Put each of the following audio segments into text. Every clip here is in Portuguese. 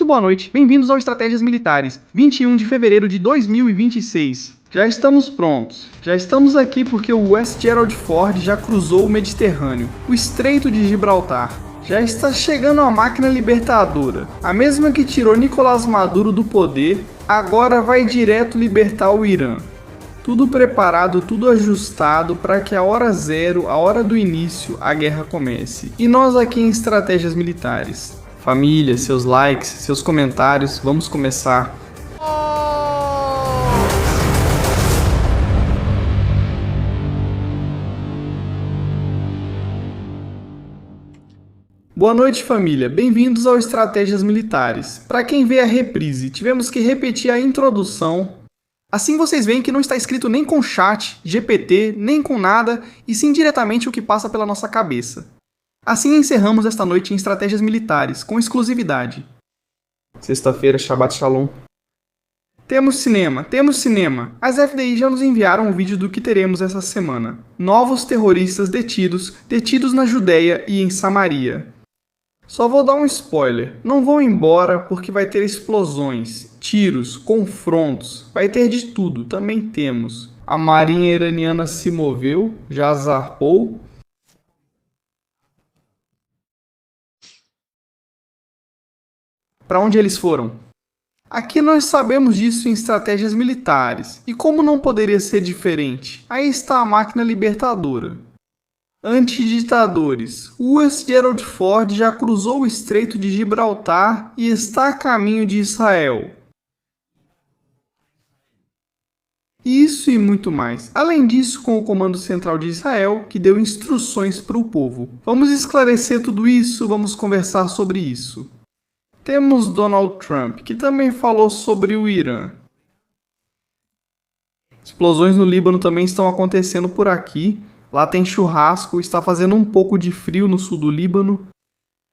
Muito boa noite, bem-vindos ao Estratégias Militares, 21 de fevereiro de 2026. Já estamos prontos, já estamos aqui porque o West Gerald Ford já cruzou o Mediterrâneo, o Estreito de Gibraltar. Já está chegando a máquina libertadora, a mesma que tirou Nicolás Maduro do poder, agora vai direto libertar o Irã. Tudo preparado, tudo ajustado para que a hora zero, a hora do início, a guerra comece. E nós aqui em Estratégias Militares. Família, seus likes, seus comentários, vamos começar. Boa noite, família. Bem-vindos ao Estratégias Militares. Para quem vê a reprise, tivemos que repetir a introdução. Assim vocês veem que não está escrito nem com chat, GPT, nem com nada, e sim diretamente o que passa pela nossa cabeça. Assim encerramos esta noite em Estratégias Militares, com exclusividade. Sexta-feira, Shabbat Shalom. Temos cinema. As FDI já nos enviaram um vídeo do que teremos essa semana. Novos terroristas detidos na Judéia e em Samaria. Só vou dar um spoiler, não vão embora porque vai ter explosões, tiros, confrontos, vai ter de tudo, também temos. A marinha iraniana se moveu, já zarpou. Para onde eles foram? Aqui nós sabemos disso em estratégias militares, e como não poderia ser diferente, aí está a máquina libertadora. Antiditadores. O West Gerald Ford já cruzou o Estreito de Gibraltar e está a caminho de Israel. Isso e muito mais. Além disso, com o Comando Central de Israel, que deu instruções para o povo. Vamos esclarecer tudo isso, vamos conversar sobre isso. Temos Donald Trump, que também falou sobre o Irã. Explosões no Líbano também estão acontecendo por aqui. Lá tem churrasco, está fazendo um pouco de frio no sul do Líbano.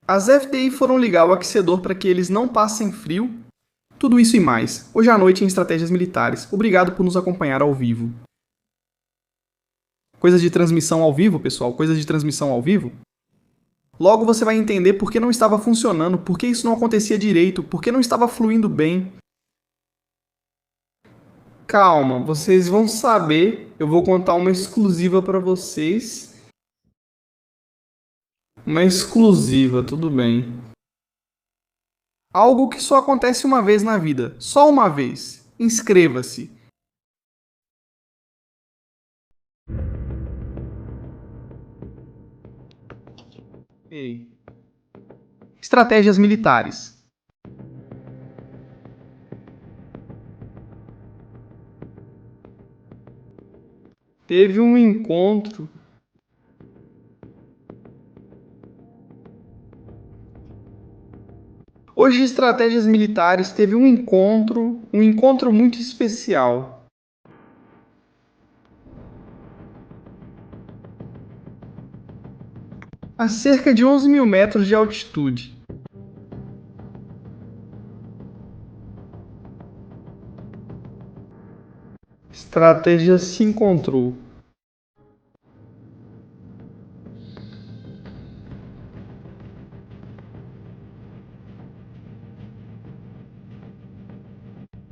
As FDI foram ligar o aquecedor para que eles não passem frio. Tudo isso e mais, hoje à noite em Estratégias Militares. Obrigado por nos acompanhar ao vivo. Coisas de transmissão ao vivo, pessoal, coisas de transmissão ao vivo. Logo você vai entender por que não estava funcionando, por que isso não acontecia direito, por que não estava fluindo bem. Calma, vocês vão saber, eu vou contar uma exclusiva para vocês. Uma exclusiva, tudo bem. Algo que só acontece uma vez na vida, só uma vez. Inscreva-se. Ei. Estratégias militares. Teve um encontro. Hoje, Estratégias Militares teve um encontro muito especial. A cerca de 11 mil metros de altitude. Estratégia se encontrou.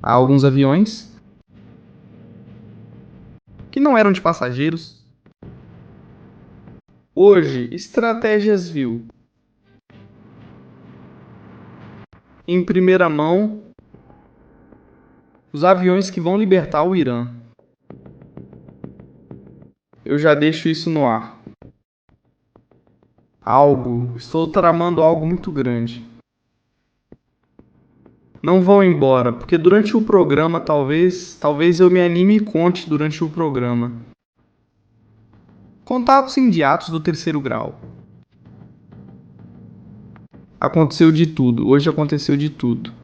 Há alguns aviões que não eram de passageiros. Hoje, Estratégias viu em primeira mão os aviões que vão libertar o Irã. Eu já deixo isso no ar. Estou tramando algo muito grande. Não vão embora, porque durante o programa talvez eu me anime e conte durante o programa. Contatos imediatos do terceiro grau. Aconteceu de tudo, hoje aconteceu de tudo.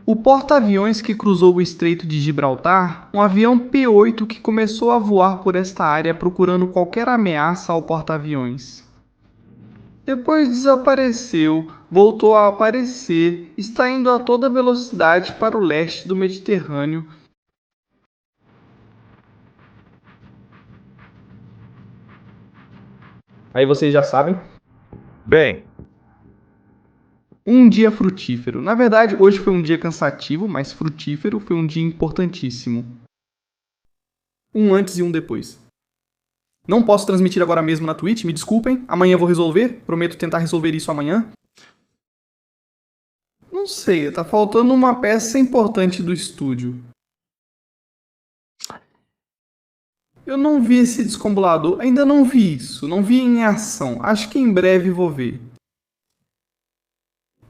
O porta-aviões que cruzou o Estreito de Gibraltar, um avião P-8 que começou a voar por esta área procurando qualquer ameaça ao porta-aviões. Depois desapareceu, voltou a aparecer, está indo a toda velocidade para o leste do Mediterrâneo. Aí vocês já sabem? Bem, Um dia frutífero. Na verdade, hoje foi um dia cansativo, mas frutífero, foi um dia importantíssimo. Um antes e um depois. Não posso transmitir agora mesmo na Twitch, me desculpem. Amanhã eu vou resolver. Prometo tentar resolver isso amanhã. Não sei, tá faltando uma peça importante do estúdio. Eu não vi esse descombulador, ainda não vi isso, não vi em ação. Acho que em breve vou ver.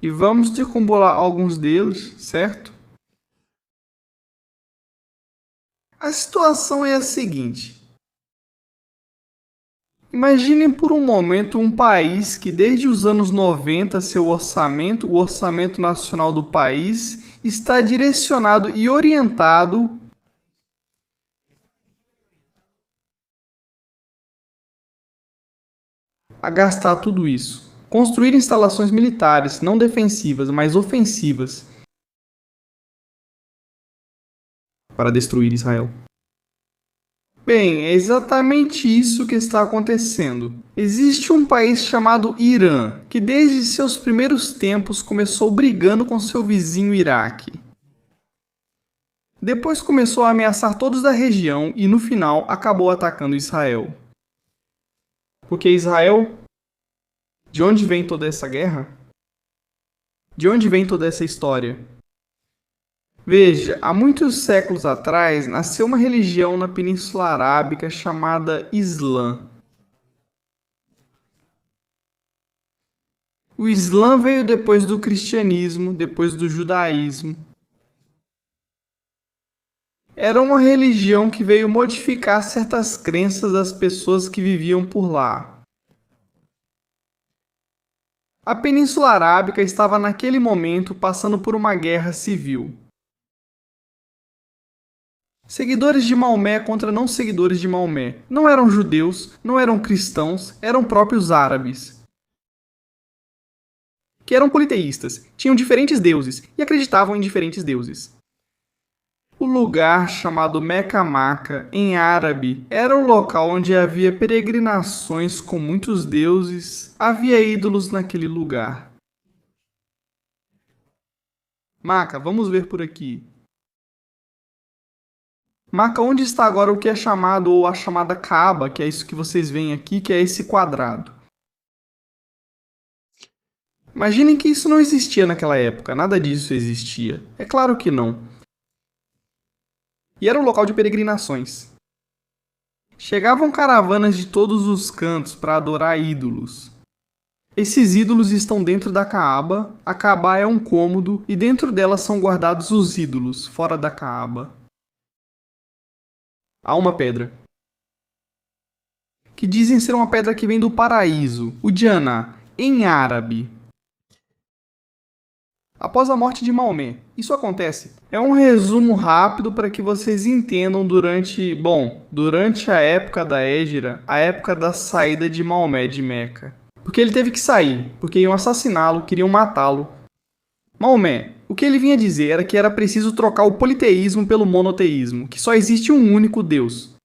E vamos descombular alguns deles, certo? A situação é a seguinte. Imaginem por um momento um país que desde os anos 90 seu orçamento, o orçamento nacional do país, está direcionado e orientado a gastar tudo isso. Construir instalações militares, não defensivas, mas ofensivas, para destruir Israel. Bem, é exatamente isso que está acontecendo. Existe um país chamado Irã, que desde seus primeiros tempos começou brigando com seu vizinho Iraque. Depois começou a ameaçar todos da região e no final acabou atacando Israel. Porque Israel... De onde vem toda essa guerra? De onde vem toda essa história? Veja, há muitos séculos atrás nasceu uma religião na Península Arábica chamada Islã. O Islã veio depois do cristianismo, depois do judaísmo. Era uma religião que veio modificar certas crenças das pessoas que viviam por lá. A Península Arábica estava naquele momento passando por uma guerra civil. Seguidores de Maomé contra não seguidores de Maomé. Não eram judeus, não eram cristãos, eram próprios árabes. Que eram politeístas, tinham diferentes deuses e acreditavam em diferentes deuses. O lugar chamado Meca-Maca, em árabe, era o local onde havia peregrinações com muitos deuses, havia ídolos naquele lugar. Maca, vamos ver por aqui. Maca, onde está agora o que é chamado, ou a chamada Kaaba, que é isso que vocês veem aqui, que é esse quadrado. Imaginem que isso não existia naquela época, nada disso existia. É claro que não. E era um local de peregrinações. Chegavam caravanas de todos os cantos para adorar ídolos. Esses ídolos estão dentro da Kaaba, a Kaaba é um cômodo e dentro dela são guardados os ídolos, fora da Kaaba. Há uma pedra, que dizem ser uma pedra que vem do paraíso, o Jannah, em árabe. Após a morte de Maomé, isso acontece. É um resumo rápido para que vocês entendam durante a época da Hégira, a época da saída de Maomé de Meca. Porque ele teve que sair, porque iam assassiná-lo, queriam matá-lo. Maomé, o que ele vinha dizer era que era preciso trocar o politeísmo pelo monoteísmo, que só existe um único Deus.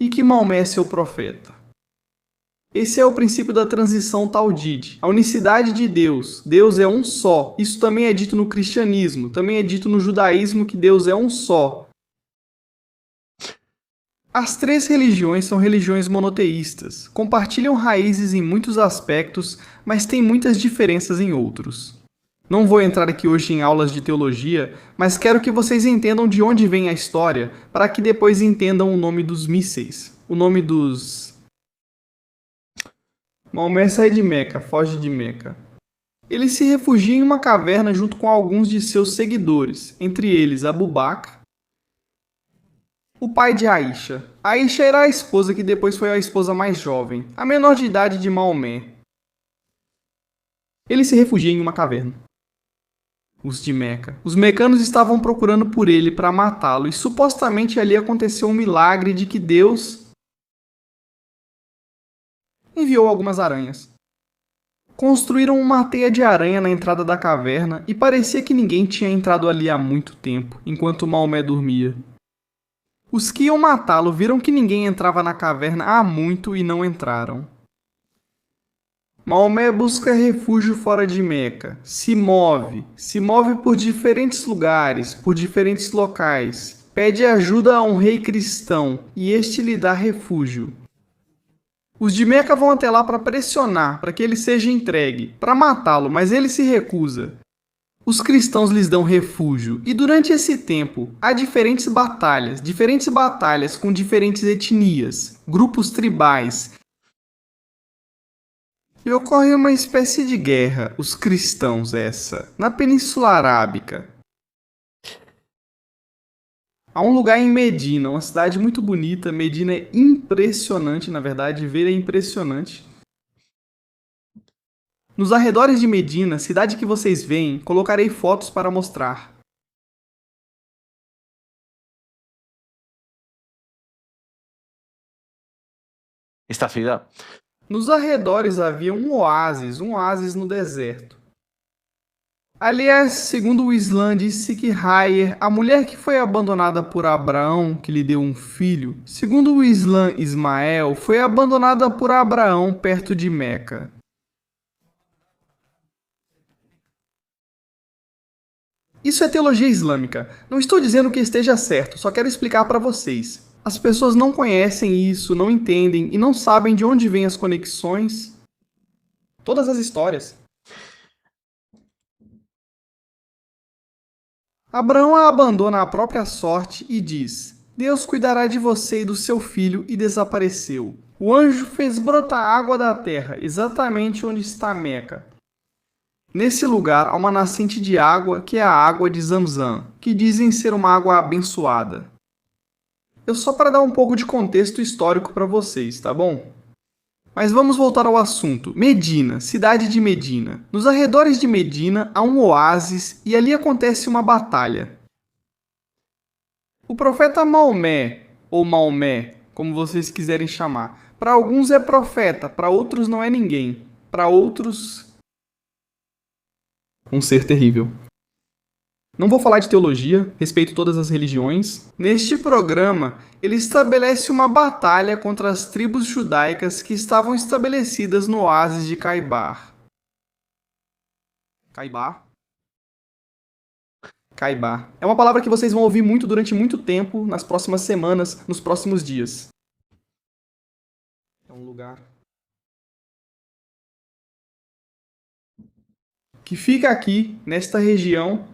E que Maomé é seu profeta. Esse é o princípio da transição Tawhid, a unicidade de Deus. Deus é um só. Isso também é dito no cristianismo, também é dito no judaísmo que Deus é um só. As três religiões são religiões monoteístas, compartilham raízes em muitos aspectos, mas têm muitas diferenças em outros. Não vou entrar aqui hoje em aulas de teologia, mas quero que vocês entendam de onde vem a história, para que depois entendam o nome dos mísseis, o nome dos... Maomé sai de Meca, foge de Meca. Ele se refugia em uma caverna junto com alguns de seus seguidores, entre eles Abu Bakr, o pai de Aisha. Aisha era a esposa que depois foi a esposa mais jovem, a menor de idade de Maomé. Ele se refugia em uma caverna. Os de Meca. Os mecanos estavam procurando por ele para matá-lo e supostamente ali aconteceu um milagre de que Deus enviou algumas aranhas. Construíram uma teia de aranha na entrada da caverna e parecia que ninguém tinha entrado ali há muito tempo, enquanto Maomé dormia. Os que iam matá-lo viram que ninguém entrava na caverna há muito e não entraram. Maomé busca refúgio fora de Meca, se move por diferentes lugares, por diferentes locais, pede ajuda a um rei cristão e este lhe dá refúgio. Os de Meca vão até lá para pressionar, para que ele seja entregue, para matá-lo, mas ele se recusa. Os cristãos lhes dão refúgio, e durante esse tempo há diferentes batalhas com diferentes etnias, grupos tribais, e ocorre uma espécie de guerra, os cristãos na Península Arábica. Há um lugar em Medina, uma cidade muito bonita. Medina é impressionante, na verdade, ver é impressionante. Nos arredores de Medina, cidade que vocês veem, colocarei fotos para mostrar. Esta ciudad. Nos arredores havia um oásis no deserto. Aliás, segundo o Islã disse que Hayer, a mulher que foi abandonada por Abraão, que lhe deu um filho, segundo o Islã, Ismael foi abandonada por Abraão perto de Meca. Isso é teologia islâmica. Não estou dizendo que esteja certo, só quero explicar para vocês. As pessoas não conhecem isso, não entendem e não sabem de onde vêm as conexões. Todas as histórias. Abraão a abandona à própria sorte e diz: Deus cuidará de você e do seu filho, e desapareceu. O anjo fez brotar água da terra, exatamente onde está Meca. Nesse lugar há uma nascente de água, que é a água de Zamzam, que dizem ser uma água abençoada. Só para dar um pouco de contexto histórico para vocês, tá bom? Mas vamos voltar ao assunto. Medina, cidade de Medina. Nos arredores de Medina há um oásis e ali acontece uma batalha. O profeta Maomé, ou Maomé, como vocês quiserem chamar, para alguns é profeta, para outros não é ninguém. Para outros, um ser terrível. Não vou falar de teologia, respeito todas as religiões. Neste programa, ele estabelece uma batalha contra as tribos judaicas que estavam estabelecidas no oásis de Caibar. Caibar. É uma palavra que vocês vão ouvir muito durante muito tempo, nas próximas semanas, nos próximos dias. É um lugar que fica aqui, nesta região.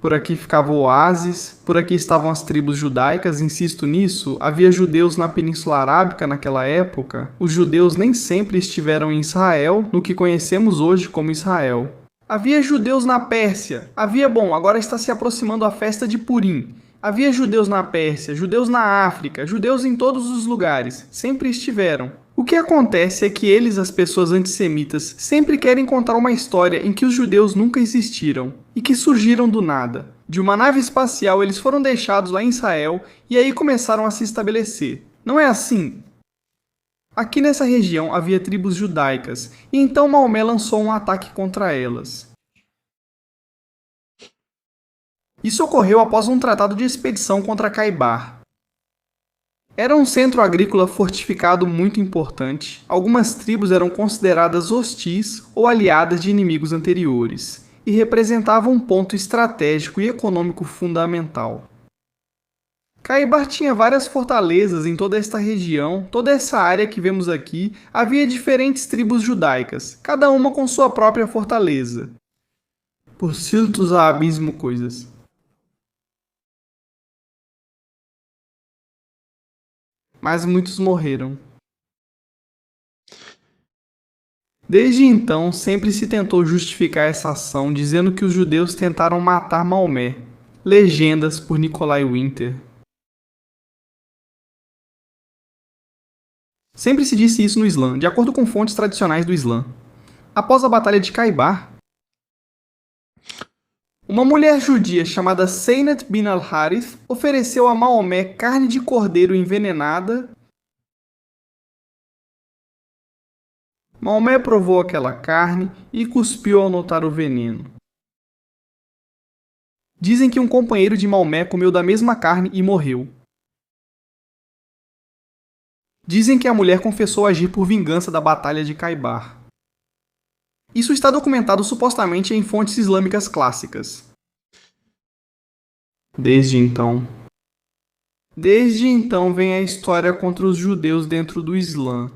Por aqui ficava o oásis, por aqui estavam as tribos judaicas, insisto nisso, havia judeus na Península Arábica naquela época. Os judeus nem sempre estiveram em Israel, no que conhecemos hoje como Israel. Havia judeus na Pérsia, agora está se aproximando a festa de Purim. Havia judeus na Pérsia, judeus na África, judeus em todos os lugares, sempre estiveram. O que acontece é que eles, as pessoas antissemitas, sempre querem contar uma história em que os judeus nunca existiram e que surgiram do nada. De uma nave espacial eles foram deixados lá em Israel e aí começaram a se estabelecer. Não é assim? Aqui nessa região havia tribos judaicas e então Maomé lançou um ataque contra elas. Isso ocorreu após um tratado de expedição contra Caibar. Era um centro agrícola fortificado muito importante. Algumas tribos eram consideradas hostis ou aliadas de inimigos anteriores, e representavam um ponto estratégico e econômico fundamental. Caibar tinha várias fortalezas em toda esta região, toda essa área que vemos aqui, havia diferentes tribos judaicas, cada uma com sua própria fortaleza. Por siltos a abismo coisas. Mas muitos morreram. Desde então, sempre se tentou justificar essa ação, dizendo que os judeus tentaram matar Maomé. Legendas por Nikolai Winter. Sempre se disse isso no Islã, de acordo com fontes tradicionais do Islã. Após a Batalha de Caibar, uma mulher judia chamada Seinat bin al-Harith ofereceu a Maomé carne de cordeiro envenenada. Maomé provou aquela carne e cuspiu ao notar o veneno. Dizem que um companheiro de Maomé comeu da mesma carne e morreu. Dizem que a mulher confessou agir por vingança da Batalha de Khaibar. Isso está documentado supostamente em fontes islâmicas clássicas. Desde então vem a história contra os judeus dentro do Islã.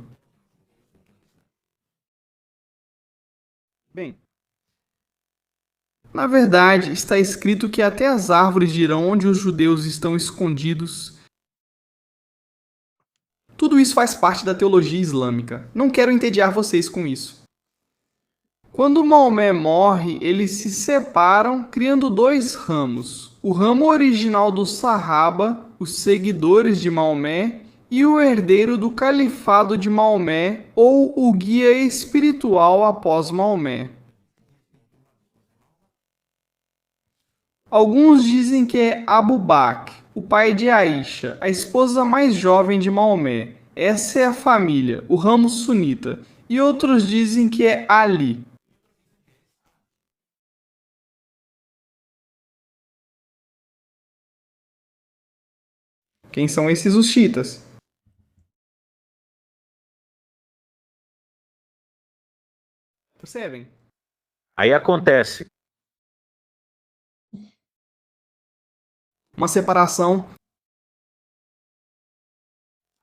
Bem, na verdade, está escrito que até as árvores dirão onde os judeus estão escondidos. Tudo isso faz parte da teologia islâmica. Não quero entediar vocês com isso. Quando Maomé morre, eles se separam, criando dois ramos. O ramo original dos Sahaba, os seguidores de Maomé, e o herdeiro do califado de Maomé, ou o guia espiritual após Maomé. Alguns dizem que é Abu Bakr, o pai de Aisha, a esposa mais jovem de Maomé. Essa é a família, o ramo sunita. E outros dizem que é Ali. Quem são esses os chiitas? Percebem? Aí acontece. Uma separação.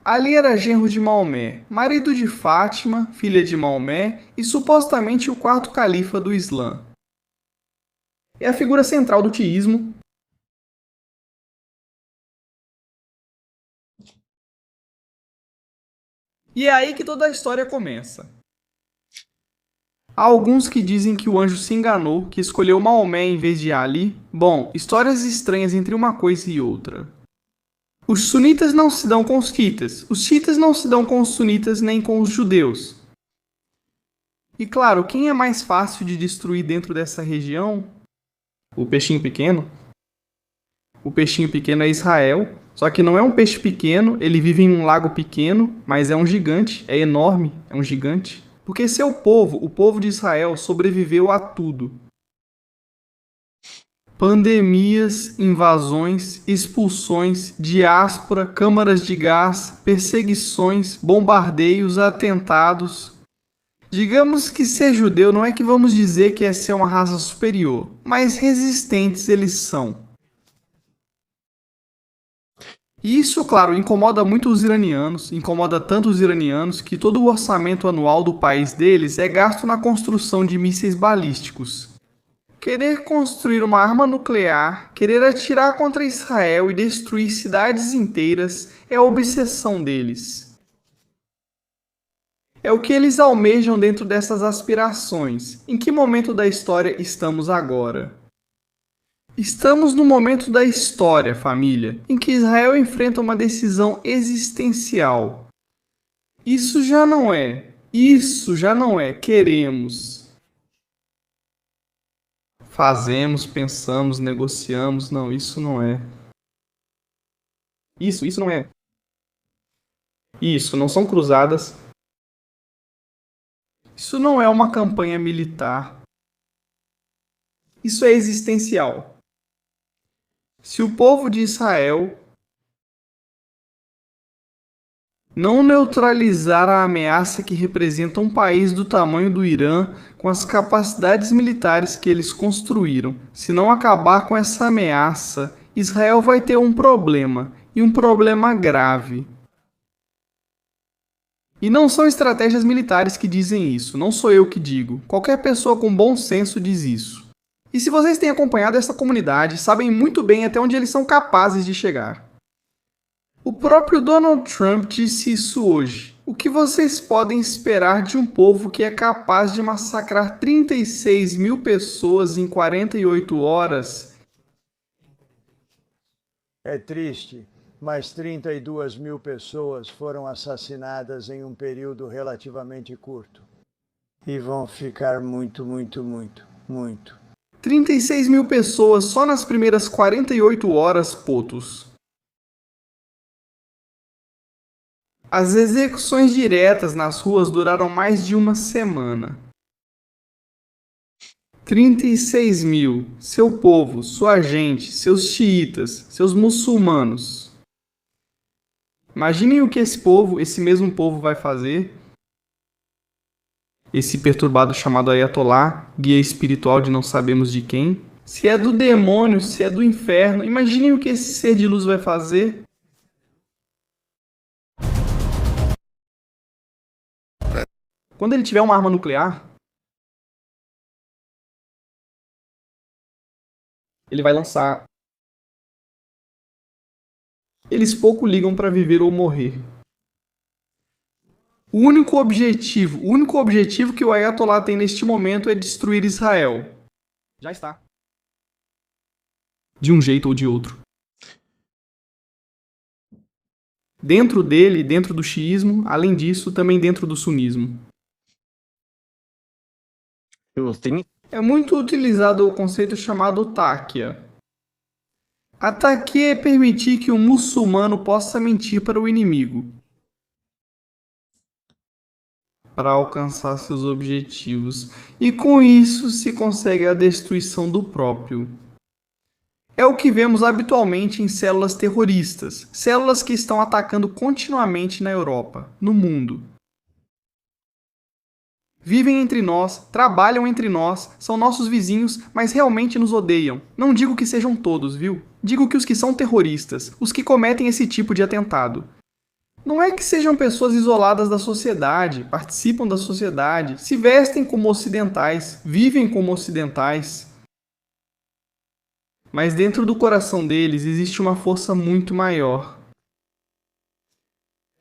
Ali era genro de Maomé, marido de Fátima, filha de Maomé, e supostamente o quarto califa do Islã. É a figura central do teísmo. E é aí que toda a história começa. Há alguns que dizem que o anjo se enganou, que escolheu Maomé em vez de Ali. Bom, histórias estranhas entre uma coisa e outra. Os sunitas não se dão com os quitas, os chiitas não se dão com os sunitas nem com os judeus. E claro, quem é mais fácil de destruir dentro dessa região? O peixinho pequeno? O peixinho pequeno é Israel, só que não é um peixe pequeno, ele vive em um lago pequeno, mas é um gigante, é enorme, é um gigante. Porque seu povo, o povo de Israel, sobreviveu a tudo. Pandemias, invasões, expulsões, diáspora, câmaras de gás, perseguições, bombardeios, atentados. Digamos que ser judeu não é que vamos dizer que é ser uma raça superior, mas resistentes eles são. E isso, claro, incomoda muito os iranianos, incomoda tanto os iranianos que todo o orçamento anual do país deles é gasto na construção de mísseis balísticos. Querer construir uma arma nuclear, querer atirar contra Israel e destruir cidades inteiras é a obsessão deles. É o que eles almejam dentro dessas aspirações. Em que momento da história estamos agora? Estamos no momento da história, família, em que Israel enfrenta uma decisão existencial. Isso já não é queremos. Fazemos, pensamos, negociamos. Não, isso não é. Isso não é. Isso não são cruzadas. Isso não é uma campanha militar. Isso é existencial. Se o povo de Israel não neutralizar a ameaça que representa um país do tamanho do Irã com as capacidades militares que eles construíram, se não acabar com essa ameaça, Israel vai ter um problema, e um problema grave. E não são estratégias militares que dizem isso, não sou eu que digo. Qualquer pessoa com bom senso diz isso. E se vocês têm acompanhado essa comunidade, sabem muito bem até onde eles são capazes de chegar. O próprio Donald Trump disse isso hoje. O que vocês podem esperar de um povo que é capaz de massacrar 36 mil pessoas em 48 horas? É triste, mas 32 mil pessoas foram assassinadas em um período relativamente curto. E vão ficar muito. 36 mil pessoas só nas primeiras 48 horas, potos. As execuções diretas nas ruas duraram mais de uma semana. 36 mil, seu povo, sua gente, seus xiitas, seus muçulmanos. Imaginem o que esse mesmo povo vai fazer. Esse perturbado chamado Ayatollah, guia espiritual de não sabemos de quem. Se é do demônio, se é do inferno, imaginem o que esse ser de luz vai fazer. Quando ele tiver uma arma nuclear, ele vai lançar. Eles pouco ligam para viver ou morrer. O único objetivo que o Ayatollah tem neste momento é destruir Israel. Já está. De um jeito ou de outro. Dentro dele, dentro do xiismo, além disso, também dentro do sunismo. É muito utilizado o conceito chamado taqia. A taqia é permitir que um muçulmano possa mentir para o inimigo, para alcançar seus objetivos, e com isso se consegue a destruição do próprio. É o que vemos habitualmente em células terroristas, células que estão atacando continuamente na Europa, no mundo. Vivem entre nós, trabalham entre nós, são nossos vizinhos, mas realmente nos odeiam. Não digo que sejam todos, viu? Digo que os que são terroristas, os que cometem esse tipo de atentado. Não é que sejam pessoas isoladas da sociedade, participam da sociedade, se vestem como ocidentais, vivem como ocidentais. Mas dentro do coração deles existe uma força muito maior.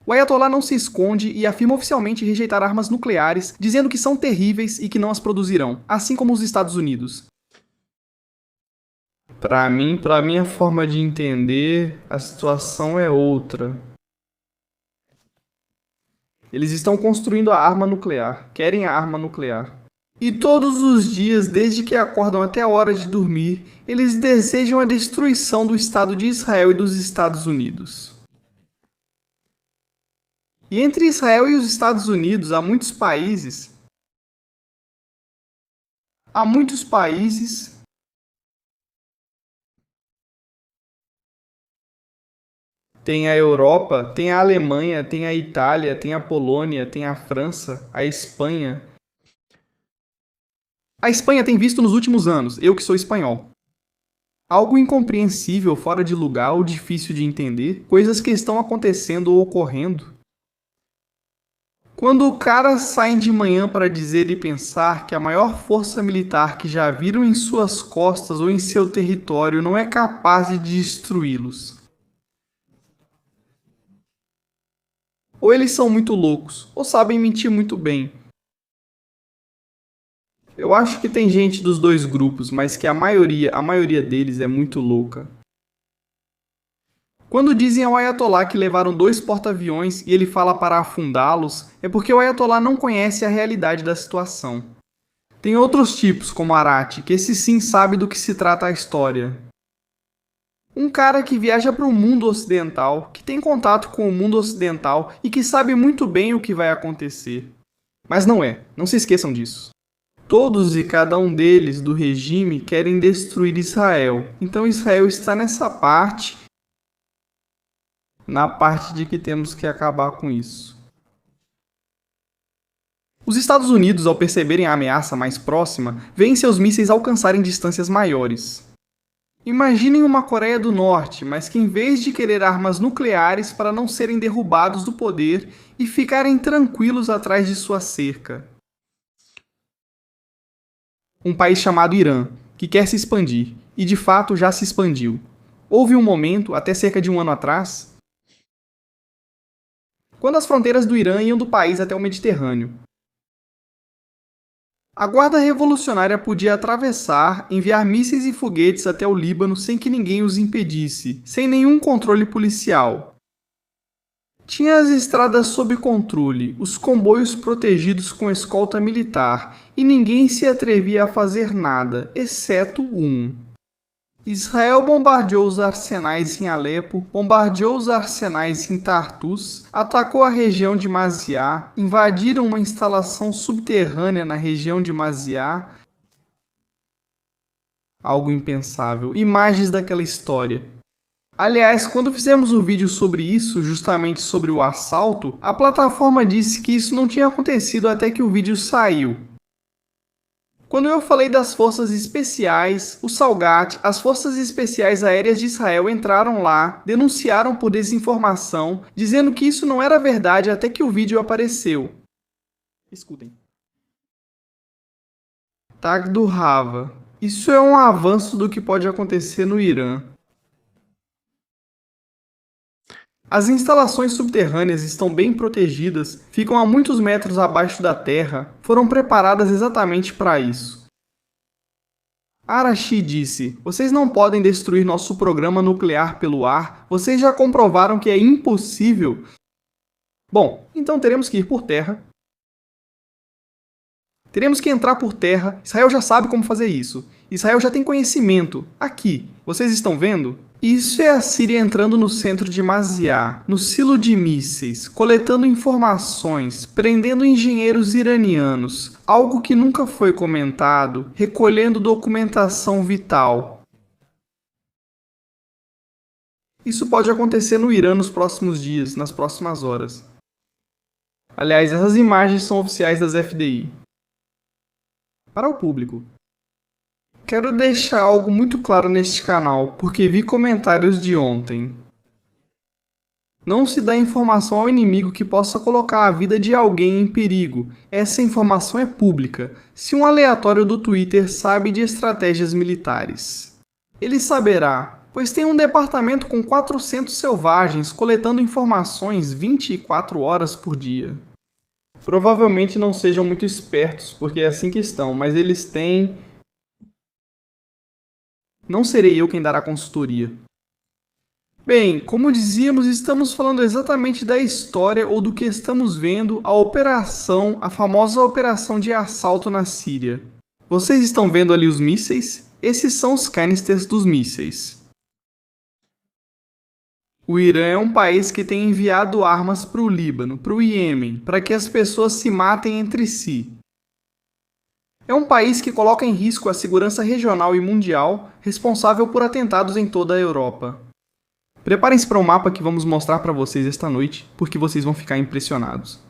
O Ayatollah não se esconde e afirma oficialmente rejeitar armas nucleares, dizendo que são terríveis e que não as produzirão, assim como os Estados Unidos. Para minha forma de entender, a situação é outra. Eles estão construindo a arma nuclear, querem a arma nuclear. E todos os dias, desde que acordam até a hora de dormir, eles desejam a destruição do Estado de Israel e dos Estados Unidos. E entre Israel e os Estados Unidos há muitos países. Tem a Europa, tem a Alemanha, tem a Itália, tem a Polônia, tem a França, a Espanha. A Espanha tem visto nos últimos anos, eu que sou espanhol. Algo incompreensível, fora de lugar ou difícil de entender, coisas que estão acontecendo ou ocorrendo. Quando o cara saem de manhã para dizer e pensar que a maior força militar que já viram em suas costas ou em seu território não é capaz de destruí-los. Ou eles são muito loucos, ou sabem mentir muito bem. Eu acho que tem gente dos dois grupos, mas que a maioria deles é muito louca. Quando dizem ao Ayatollah que levaram 2 porta-aviões e ele fala para afundá-los, é porque o Ayatollah não conhece a realidade da situação. Tem outros tipos, como Arati, que esse sim sabe do que se trata a história. Um cara que viaja para o mundo ocidental, que tem contato com o mundo ocidental e que sabe muito bem o que vai acontecer. Mas não se esqueçam disso. Todos e cada um deles do regime querem destruir Israel. Então Israel está nessa parte, na parte de que temos que acabar com isso. Os Estados Unidos, ao perceberem a ameaça mais próxima, veem seus mísseis alcançarem distâncias maiores. Imaginem uma Coreia do Norte, mas que em vez de querer armas nucleares para não serem derrubados do poder e ficarem tranquilos atrás de sua cerca. Um país chamado Irã, que quer se expandir, e de fato já se expandiu. Houve um momento, até cerca de um ano atrás, quando as fronteiras do Irã iam do país até o Mediterrâneo. A Guarda Revolucionária podia atravessar, enviar mísseis e foguetes até o Líbano sem que ninguém os impedisse, sem nenhum controle policial. Tinha as estradas sob controle, os comboios protegidos com escolta militar, e ninguém se atrevia a fazer nada, exceto um. Israel bombardeou os arsenais em Alepo, bombardeou os arsenais em Tartus, atacou a região de Maziá, invadiram uma instalação subterrânea na região de Maziá. Algo impensável. Imagens daquela história. Aliás, quando fizemos o vídeo sobre isso, justamente sobre o assalto, a plataforma disse que isso não tinha acontecido até que o vídeo saiu. Quando eu falei das forças especiais, o Salgat, as forças especiais aéreas de Israel entraram lá, denunciaram por desinformação, dizendo que isso não era verdade até que o vídeo apareceu. Escutem. Tag do Rava. Isso é um avanço do que pode acontecer no Irã. As instalações subterrâneas estão bem protegidas, ficam a muitos metros abaixo da terra, foram preparadas exatamente para isso. Arashi disse: "Vocês não podem destruir nosso programa nuclear pelo ar, vocês já comprovaram que é impossível." Bom, então teremos que ir por terra. Teremos que entrar por terra. Israel já sabe como fazer isso. Israel já tem conhecimento. Aqui, vocês estão vendo? Isso é a Síria entrando no centro de Maziar, no silo de mísseis, coletando informações, prendendo engenheiros iranianos, algo que nunca foi comentado, recolhendo documentação vital. Isso pode acontecer no Irã nos próximos dias, nas próximas horas. Aliás, essas imagens são oficiais das FDI. Para o público. Quero deixar algo muito claro neste canal, porque vi comentários de ontem. Não se dá informação ao inimigo que possa colocar a vida de alguém em perigo. Essa informação é pública. Se um aleatório do Twitter sabe de estratégias militares, ele saberá, pois tem um departamento com 400 selvagens coletando informações 24 horas por dia. Provavelmente não sejam muito espertos, porque é assim que estão, mas eles têm... Não serei eu quem dará consultoria. Bem, como dizíamos, estamos falando exatamente da história ou do que estamos vendo, a famosa operação de assalto na Síria. Vocês estão vendo ali os mísseis? Esses são os canisters dos mísseis. O Irã é um país que tem enviado armas para o Líbano, para o Iêmen, para que as pessoas se matem entre si. É um país que coloca em risco a segurança regional e mundial, responsável por atentados em toda a Europa. Preparem-se para um mapa que vamos mostrar para vocês esta noite, porque vocês vão ficar impressionados.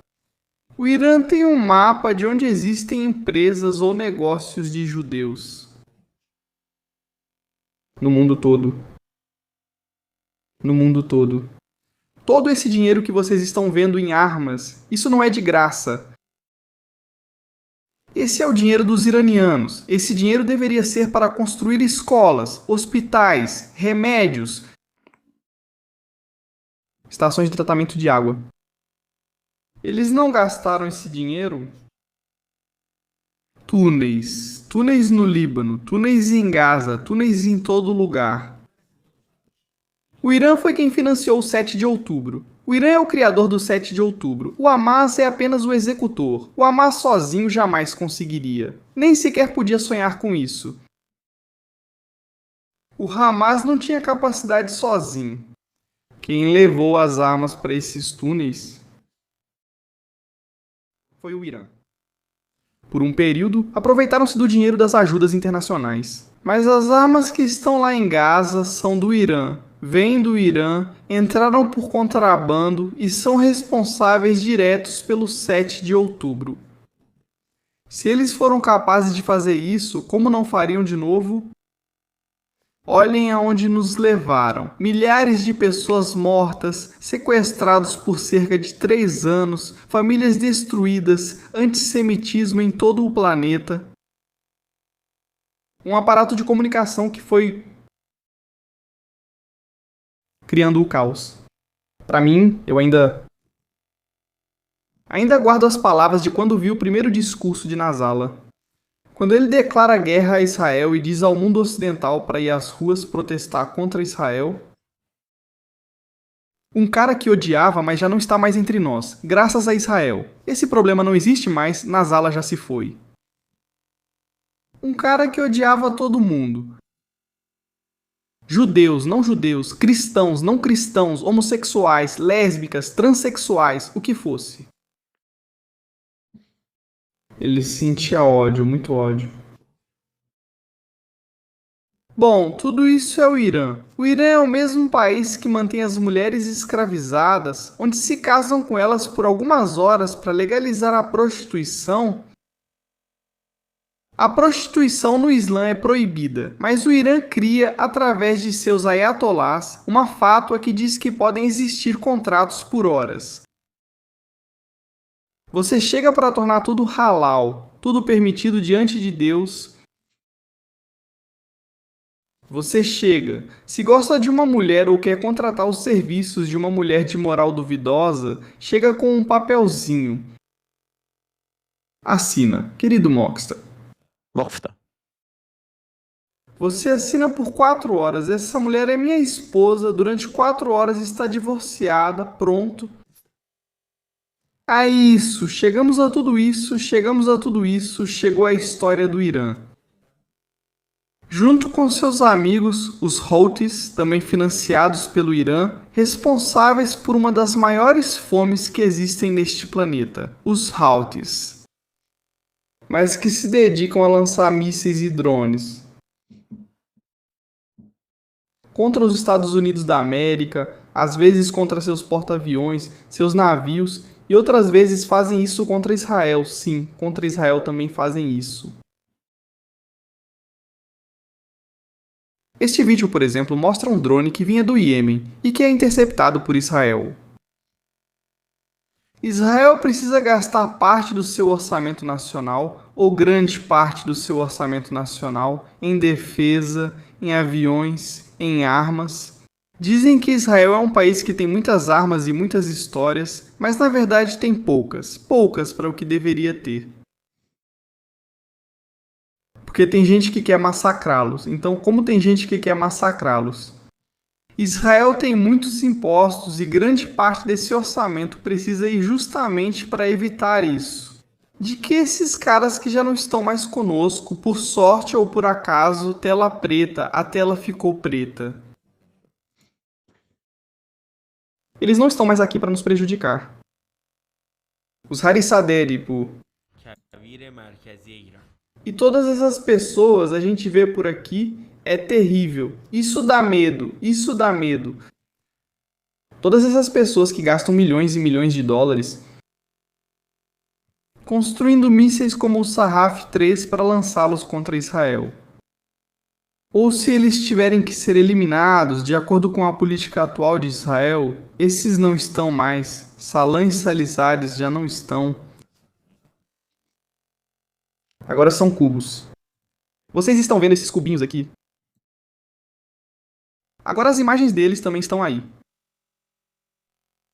O Irã tem um mapa de onde existem empresas ou negócios de judeus. No mundo todo. No mundo todo. Todo esse dinheiro que vocês estão vendo em armas, isso não é de graça. Esse é o dinheiro dos iranianos. Esse dinheiro deveria ser para construir escolas, hospitais, remédios, estações de tratamento de água. Eles não gastaram esse dinheiro? Túneis no Líbano, túneis em Gaza, túneis em todo lugar. O Irã foi quem financiou o 7 de outubro. O Irã é o criador do 7 de outubro. O Hamas é apenas o executor. O Hamas sozinho jamais conseguiria. Nem sequer podia sonhar com isso. O Hamas não tinha capacidade sozinho. Quem levou as armas para esses túneis foi o Irã. Por um período, aproveitaram-se do dinheiro das ajudas internacionais. Mas as armas que estão lá em Gaza são do Irã. Vêm do Irã, entraram por contrabando e são responsáveis diretos pelo 7 de outubro. Se eles foram capazes de fazer isso, como não fariam de novo? Olhem aonde nos levaram. Milhares de pessoas mortas, sequestrados por cerca de 3 anos, famílias destruídas, antissemitismo em todo o planeta. Um aparato de comunicação que foi criando o caos. Para mim, eu ainda guardo as palavras de quando vi o primeiro discurso de Nasrallah. Quando ele declara guerra a Israel e diz ao mundo ocidental para ir às ruas protestar contra Israel. Um cara que odiava, mas já não está mais entre nós, graças a Israel. Esse problema não existe mais, Nasrallah já se foi. Um cara que odiava todo mundo. Judeus, não judeus, cristãos, não cristãos, homossexuais, lésbicas, transexuais, o que fosse. Ele sentia ódio, muito ódio. Bom, tudo isso é o Irã. O Irã é o mesmo país que mantém as mulheres escravizadas, onde se casam com elas por algumas horas para legalizar a prostituição. A prostituição no Islã é proibida, mas o Irã cria, através de seus ayatolás, uma fátua que diz que podem existir contratos por horas. Você chega para tornar tudo halal, tudo permitido diante de Deus. Você chega. Se gosta de uma mulher ou quer contratar os serviços de uma mulher de moral duvidosa, chega com um papelzinho. Assina, querido Moxta. Mofta. Você assina por 4 horas. Essa mulher é minha esposa. Durante 4 horas está divorciada. Pronto. Isso. Chegamos a tudo isso. Chegou a história do Irã. Junto com seus amigos, os Houthis, também financiados pelo Irã, responsáveis por uma das maiores fomes que existem neste planeta, os Houthis, mas que se dedicam a lançar mísseis e drones contra os Estados Unidos da América, às vezes contra seus porta-aviões, seus navios, e outras vezes fazem isso contra Israel. Sim, contra Israel também fazem isso. Este vídeo, por exemplo, mostra um drone que vinha do Iêmen e que é interceptado por Israel. Israel precisa gastar parte do seu orçamento nacional, ou grande parte do seu orçamento nacional, em defesa, em aviões, em armas. Dizem que Israel é um país que tem muitas armas e muitas histórias, mas na verdade tem poucas para o que deveria ter. Porque tem gente que quer massacrá-los. Então, como tem gente que quer massacrá-los? Israel tem muitos impostos e grande parte desse orçamento precisa ir justamente para evitar isso. De que esses caras que já não estão mais conosco, por sorte ou por acaso, tela preta, a tela ficou preta. Eles não estão mais aqui para nos prejudicar. Os Harisaderi, pô. E todas essas pessoas a gente vê por aqui, é terrível. Isso dá medo. Todas essas pessoas que gastam milhões e milhões de dólares construindo mísseis como o Sahaf 3 para lançá-los contra Israel. Ou se eles tiverem que ser eliminados de acordo com a política atual de Israel, esses não estão mais. Salam e Salisares já não estão. Agora são cubos. Vocês estão vendo esses cubinhos aqui? Agora as imagens deles também estão aí.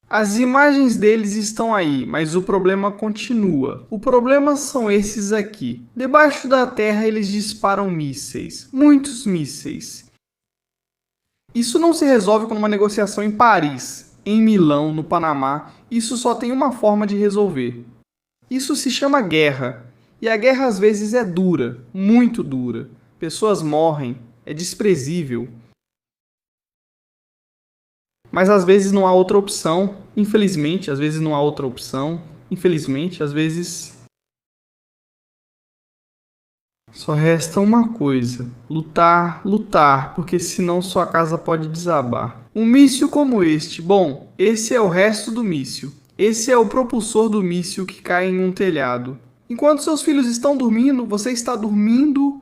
As imagens deles estão aí, mas o problema continua. O problema são esses aqui. Debaixo da terra eles disparam mísseis. Muitos mísseis. Isso não se resolve com uma negociação em Paris, em Milão, no Panamá. Isso só tem uma forma de resolver. Isso se chama guerra. E a guerra às vezes é dura, muito dura. Pessoas morrem, é desprezível. Mas às vezes não há outra opção. Infelizmente, às vezes não há outra opção. Infelizmente, às vezes só resta uma coisa: lutar, lutar, porque senão sua casa pode desabar. Um míssil como este, bom, esse é o resto do míssil. Esse é o propulsor do míssil que cai em um telhado. Enquanto seus filhos estão dormindo, você está dormindo.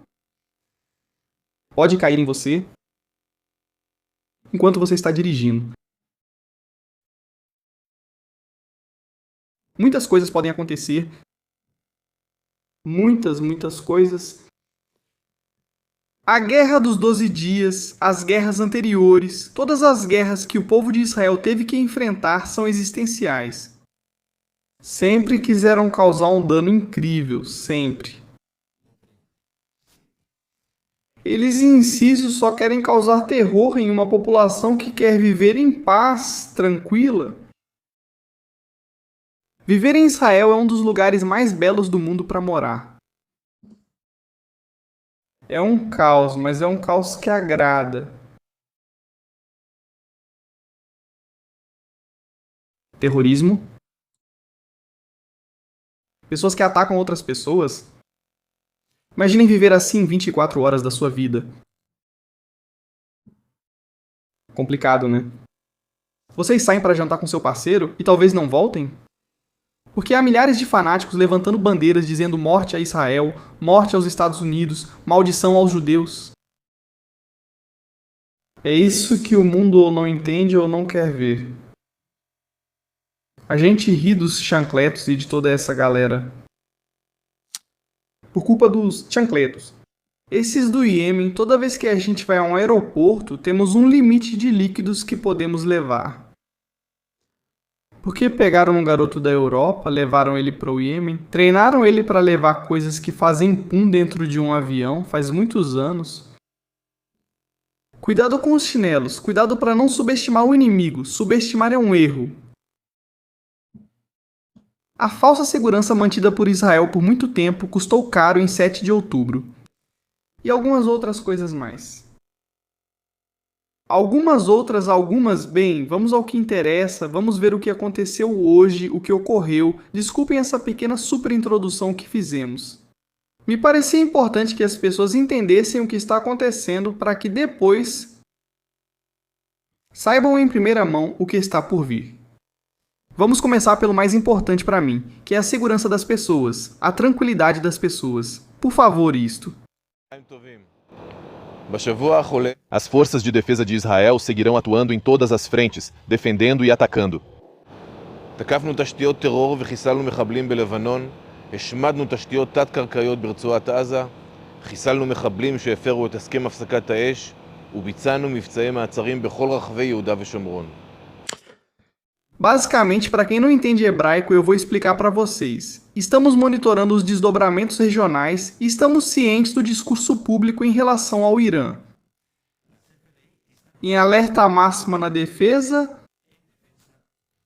Pode cair em você. Enquanto você está dirigindo. Muitas coisas podem acontecer. Muitas coisas. A Guerra dos 12 Dias, as guerras anteriores, todas as guerras que o povo de Israel teve que enfrentar são existenciais. Sempre quiseram causar um dano incrível, sempre. Eles em si só querem causar terror em uma população que quer viver em paz, tranquila. Viver em Israel é um dos lugares mais belos do mundo para morar. É um caos, mas é um caos que agrada. Terrorismo. Pessoas que atacam outras pessoas. Imaginem viver assim 24 horas da sua vida. Complicado, né? Vocês saem para jantar com seu parceiro e talvez não voltem? Porque há milhares de fanáticos levantando bandeiras dizendo morte a Israel, morte aos Estados Unidos, maldição aos judeus. É isso que o mundo ou não entende ou não quer ver. A gente ri dos chancletos e de toda essa galera. Por culpa dos chancletos. Esses do Iêmen, toda vez que a gente vai a um aeroporto, temos um limite de líquidos que podemos levar. Porque pegaram um garoto da Europa, levaram ele para o Iêmen, treinaram ele para levar coisas que fazem pum dentro de um avião faz muitos anos. Cuidado com os chinelos, cuidado para não subestimar o inimigo, subestimar é um erro. A falsa segurança mantida por Israel por muito tempo custou caro em 7 de outubro. E algumas outras coisas mais. Bem, vamos ao que interessa, vamos ver o que aconteceu hoje, o que ocorreu. Desculpem essa pequena super introdução que fizemos. Me parecia importante que as pessoas entendessem o que está acontecendo para que depois saibam em primeira mão o que está por vir. Vamos começar pelo mais importante para mim, que é a segurança das pessoas, a tranquilidade das pessoas. Por favor, isto. As forças de defesa de Israel seguirão atuando em todas as frentes, defendendo e atacando. תקפנו תשתיות טרור וחיסלנו מחבלים בלבנון, השמדנו תשתיות תת-קרקעיות ברצועת עזה, חיסלנו מחבלים שהפרו את הסכם הפסקת האש, וביצענו מבצעי מעצרים בכל רחבי יהודה ושומרון. Basicamente, para quem não entende hebraico, eu vou explicar para vocês. Estamos monitorando os desdobramentos regionais e estamos cientes do discurso público em relação ao Irã. Em alerta máxima na defesa,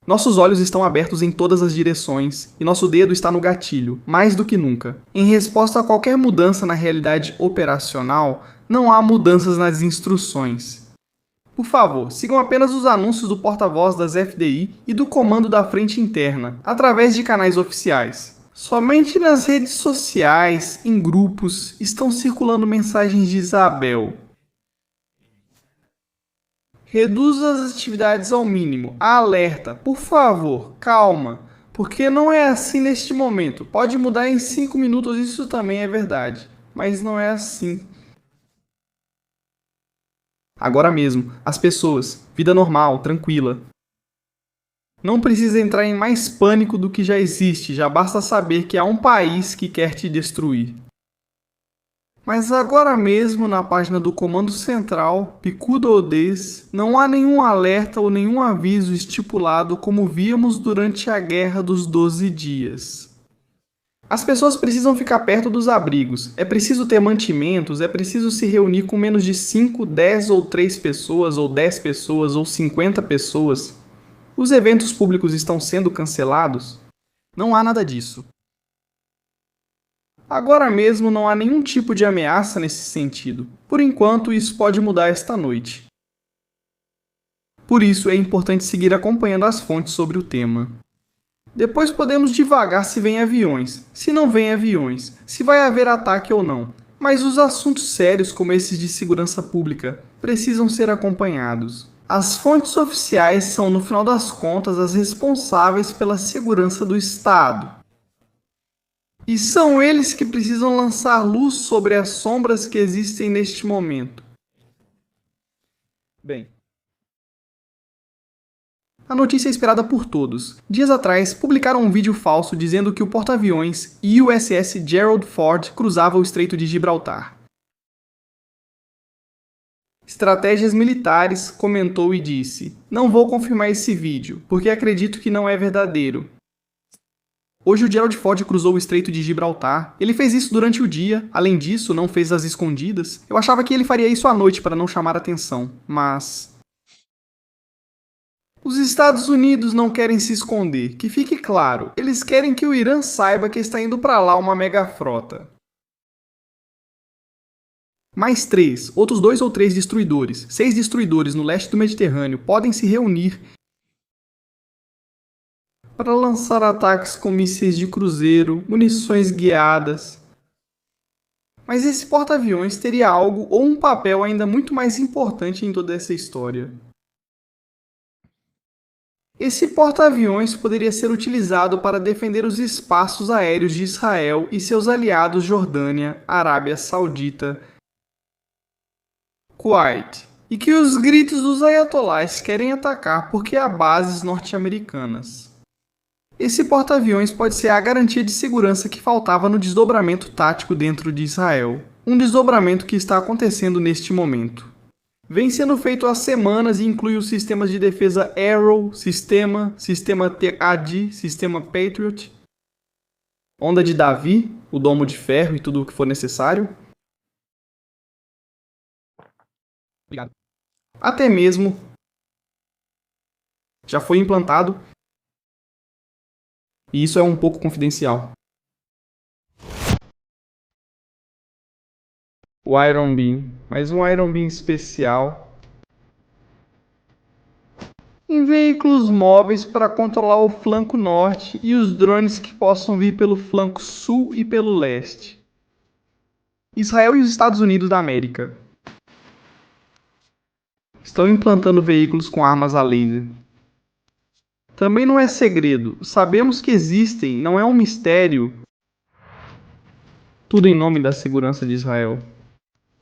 nossos olhos estão abertos em todas as direções e nosso dedo está no gatilho, mais do que nunca. Em resposta a qualquer mudança na realidade operacional, não há mudanças nas instruções. Por favor, sigam apenas os anúncios do porta-voz das FDI e do comando da frente interna, através de canais oficiais. Somente nas redes sociais, em grupos, estão circulando mensagens de Isabel. Reduza as atividades ao mínimo. Alerta, por favor, calma, porque não é assim neste momento. Pode mudar em 5 minutos, isso também é verdade, mas não é assim. Agora mesmo, as pessoas, vida normal, tranquila. Não precisa entrar em mais pânico do que já existe, já basta saber que há um país que quer te destruir. Mas agora mesmo, na página do Comando Central, Picud Odês, não há nenhum alerta ou nenhum aviso estipulado como víamos durante a Guerra dos 12 Dias. As pessoas precisam ficar perto dos abrigos, é preciso ter mantimentos, é preciso se reunir com menos de 5, 10 ou 3 pessoas, ou 10 pessoas, ou 50 pessoas. Os eventos públicos estão sendo cancelados? Não há nada disso. Agora mesmo não há nenhum tipo de ameaça nesse sentido. Por enquanto, isso pode mudar esta noite. Por isso, é importante seguir acompanhando as fontes sobre o tema. Depois podemos divagar se vem aviões, se não vem aviões, se vai haver ataque ou não. Mas os assuntos sérios como esses de segurança pública precisam ser acompanhados. As fontes oficiais são, no final das contas, as responsáveis pela segurança do Estado. E são eles que precisam lançar luz sobre as sombras que existem neste momento. Bem, a notícia é esperada por todos. Dias atrás, publicaram um vídeo falso dizendo que o porta-aviões USS Gerald Ford cruzava o Estreito de Gibraltar. Estratégias Militares comentou e disse: "Não vou confirmar esse vídeo, porque acredito que não é verdadeiro. Hoje o Gerald Ford cruzou o Estreito de Gibraltar. Ele fez isso durante o dia, além disso, não fez às escondidas. Eu achava que ele faria isso à noite para não chamar atenção, mas... Os Estados Unidos não querem se esconder, que fique claro, eles querem que o Irã saiba que está indo para lá uma megafrota. Mais 3, outros 2 ou 3 destruidores, 6 destruidores no leste do Mediterrâneo podem se reunir para lançar ataques com mísseis de cruzeiro, munições guiadas. Mas esse porta-aviões teria algo ou um papel ainda muito mais importante em toda essa história. Esse porta-aviões poderia ser utilizado para defender os espaços aéreos de Israel e seus aliados Jordânia, Arábia Saudita, Kuwait, e que os gritos dos ayatolás querem atacar porque há bases norte-americanas. Esse porta-aviões pode ser a garantia de segurança que faltava no desdobramento tático dentro de Israel, um desdobramento que está acontecendo neste momento. Vem sendo feito há semanas e inclui os sistemas de defesa Arrow, sistema TAD, sistema Patriot, Onda de Davi, o domo de ferro e tudo o que for necessário. Obrigado. Até mesmo já foi implantado, e isso é um pouco confidencial, o Iron Beam, mas um Iron Beam especial em veículos móveis para controlar o flanco norte e os drones que possam vir pelo flanco sul e pelo leste. Israel e os Estados Unidos da América estão implantando veículos com armas a laser. Também não é segredo, sabemos que existem, não é um mistério. Tudo em nome da segurança de Israel.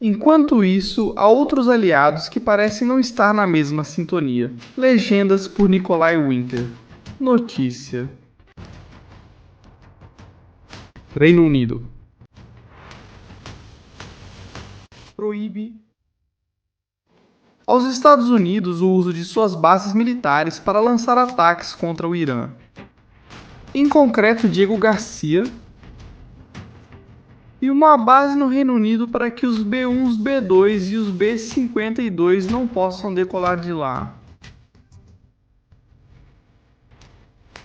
Enquanto isso, há outros aliados que parecem não estar na mesma sintonia. Legendas por Nikolai Winter. Notícia. Reino Unido proíbe aos Estados Unidos o uso de suas bases militares para lançar ataques contra o Irã. Em concreto, Diego Garcia e uma base no Reino Unido para que os B-1, os B-2 e os B-52 não possam decolar de lá.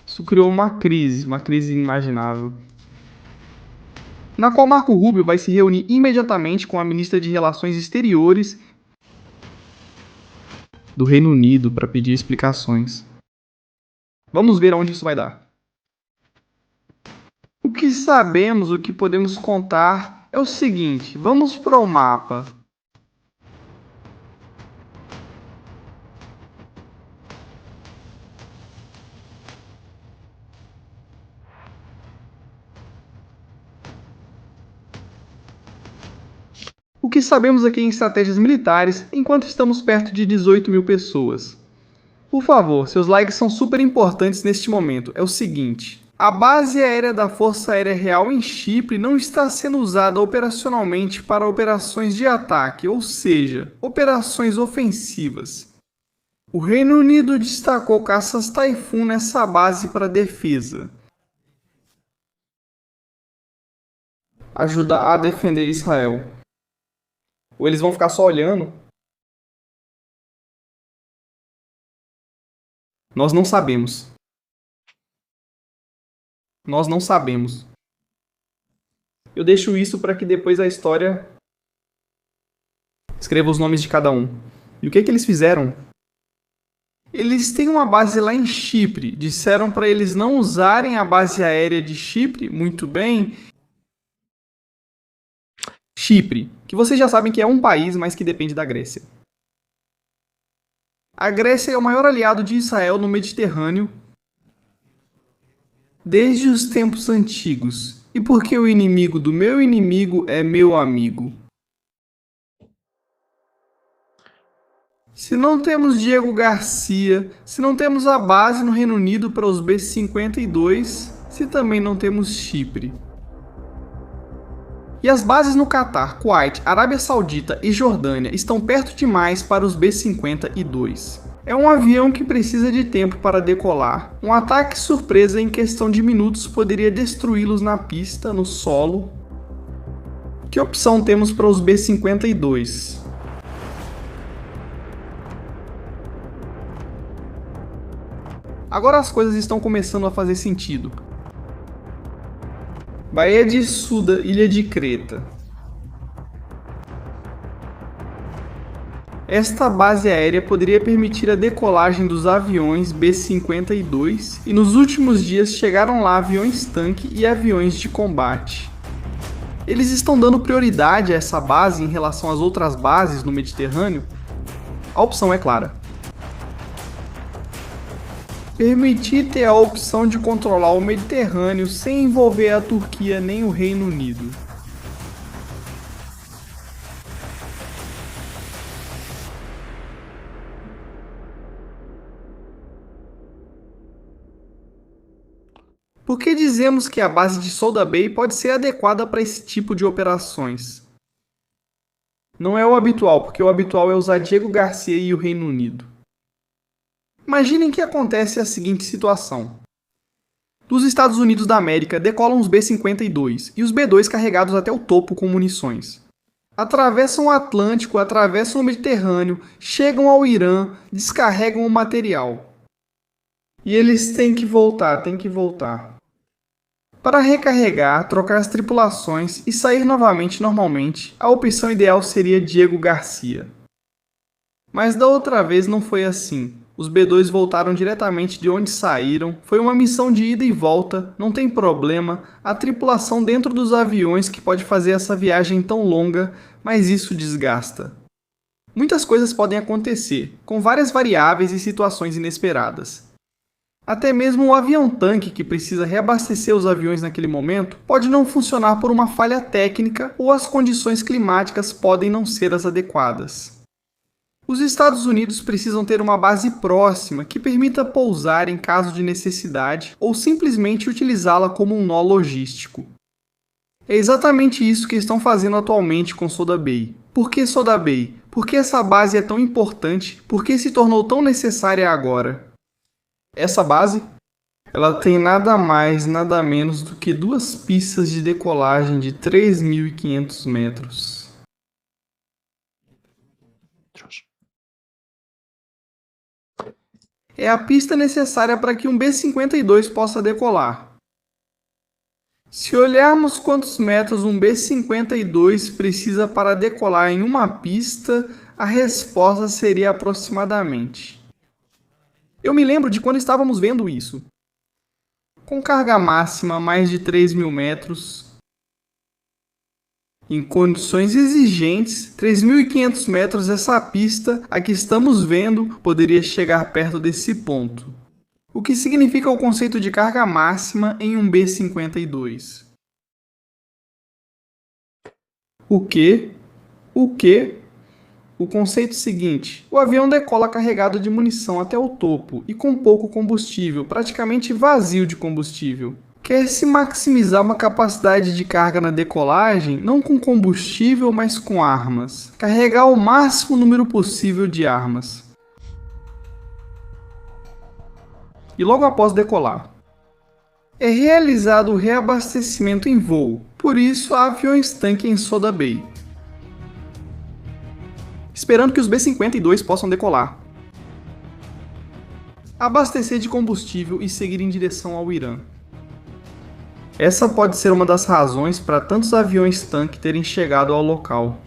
Isso criou uma crise inimaginável, na qual Marco Rubio vai se reunir imediatamente com a ministra de Relações Exteriores do Reino Unido para pedir explicações. Vamos ver aonde isso vai dar. O que sabemos, o que podemos contar é o seguinte, vamos para o mapa. O que sabemos aqui em estratégias militares enquanto estamos perto de 18 mil pessoas. Por favor, seus likes são super importantes neste momento. É o seguinte, a base aérea da Força Aérea Real em Chipre não está sendo usada operacionalmente para operações de ataque, ou seja, operações ofensivas. O Reino Unido destacou caças Typhoon nessa base para defesa. Ajuda a defender Israel. Ou eles vão ficar só olhando? Nós não sabemos. Nós não sabemos. Eu deixo isso para que depois a história escreva os nomes de cada um. E o que eles fizeram? Eles têm uma base lá em Chipre. Disseram para eles não usarem a base aérea de Chipre. Muito bem. Chipre, que vocês já sabem que é um país, mas que depende da Grécia. A Grécia é o maior aliado de Israel no Mediterrâneo desde os tempos antigos. E porque o inimigo do meu inimigo é meu amigo. Se não temos Diego Garcia, se não temos a base no Reino Unido para os B-52, se também não temos Chipre. E as bases no Catar, Kuwait, Arábia Saudita e Jordânia estão perto demais para os B-52. É um avião que precisa de tempo para decolar. Um ataque surpresa em questão de minutos poderia destruí-los na pista, no solo. Que opção temos para os B-52? Agora as coisas estão começando a fazer sentido. Baía de Suda, Ilha de Creta. Esta base aérea poderia permitir a decolagem dos aviões B-52 e nos últimos dias chegaram lá aviões tanque e aviões de combate. Eles estão dando prioridade a essa base em relação às outras bases no Mediterrâneo? A opção é clara. Permitir ter a opção de controlar o Mediterrâneo sem envolver a Turquia nem o Reino Unido. Por que dizemos que a base de Souda Bay pode ser adequada para esse tipo de operações? Não é o habitual, porque o habitual é usar Diego Garcia e o Reino Unido. Imaginem que acontece a seguinte situação. Dos Estados Unidos da América decolam os B-52 e os B-2 carregados até o topo com munições. Atravessam o Atlântico, atravessam o Mediterrâneo, chegam ao Irã, descarregam o material. E eles têm que voltar. Para recarregar, trocar as tripulações e sair novamente normalmente, a opção ideal seria Diego Garcia. Mas da outra vez não foi assim. Os B-2 voltaram diretamente de onde saíram, foi uma missão de ida e volta, não tem problema, a tripulação dentro dos aviões que pode fazer essa viagem tão longa, mas isso desgasta. Muitas coisas podem acontecer, com várias variáveis e situações inesperadas. Até mesmo o avião-tanque que precisa reabastecer os aviões naquele momento pode não funcionar por uma falha técnica ou as condições climáticas podem não ser as adequadas. Os Estados Unidos precisam ter uma base próxima que permita pousar em caso de necessidade ou simplesmente utilizá-la como um nó logístico. É exatamente isso que estão fazendo atualmente com Souda Bay. Por que Souda Bay? Por que essa base é tão importante? Por que se tornou tão necessária agora? Essa base, ela tem nada mais, nada menos do que 2 pistas de decolagem de 3.500 metros. É a pista necessária para que um B-52 possa decolar. Se olharmos quantos metros um B-52 precisa para decolar em uma pista, a resposta seria aproximadamente. Eu me lembro de quando estávamos vendo isso. Com carga máxima mais de 3.000 metros, em condições exigentes, 3.500 metros essa pista a que estamos vendo poderia chegar perto desse ponto. O que significa o conceito de carga máxima em um B-52? O quê? O conceito seguinte, o avião decola carregado de munição até o topo e com pouco combustível, praticamente vazio de combustível. Quer-se maximizar uma capacidade de carga na decolagem, não com combustível, mas com armas. Carregar o máximo número possível de armas. E logo após decolar, é realizado o reabastecimento em voo, por isso há aviões-tanque em Souda Bay, esperando que os B-52 possam decolar, abastecer de combustível e seguir em direção ao Irã. Essa pode ser uma das razões para tantos aviões-tanque terem chegado ao local.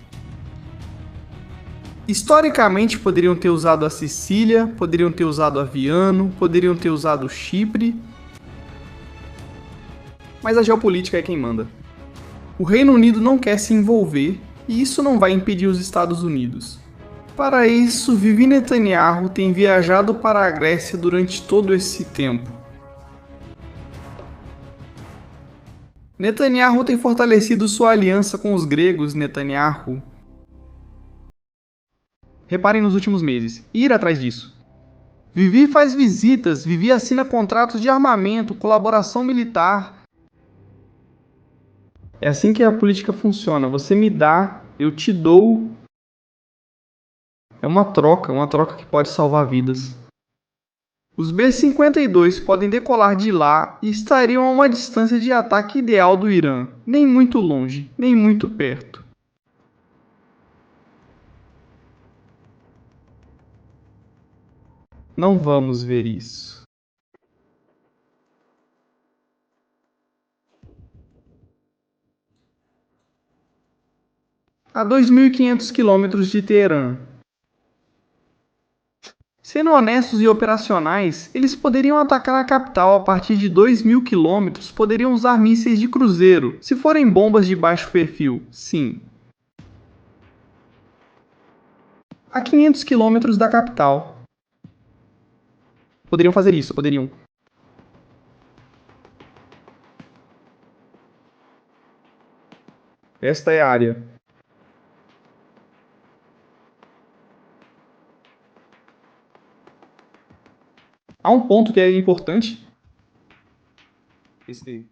Historicamente poderiam ter usado a Sicília, poderiam ter usado Aviano, poderiam ter usado Chipre, mas a geopolítica é quem manda. O Reino Unido não quer se envolver e isso não vai impedir os Estados Unidos. Para isso, Bibi Netanyahu tem viajado para a Grécia durante todo esse tempo. Netanyahu tem fortalecido sua aliança com os gregos. Reparem nos últimos meses, e ir atrás disso. Bibi faz visitas, Bibi assina contratos de armamento, colaboração militar. É assim que a política funciona, você me dá, eu te dou. É uma troca que pode salvar vidas. Os B-52 podem decolar de lá e estariam a uma distância de ataque ideal do Irã, nem muito longe, nem muito perto. Não vamos ver isso. A 2.500 quilômetros de Teherã. Sendo honestos e operacionais, eles poderiam atacar a capital a partir de 2.000 quilômetros, poderiam usar mísseis de cruzeiro, se forem bombas de baixo perfil, sim. A 500 quilômetros da capital. Poderiam fazer isso, poderiam. Esta é a área. Há um ponto que é importante. Esse aí.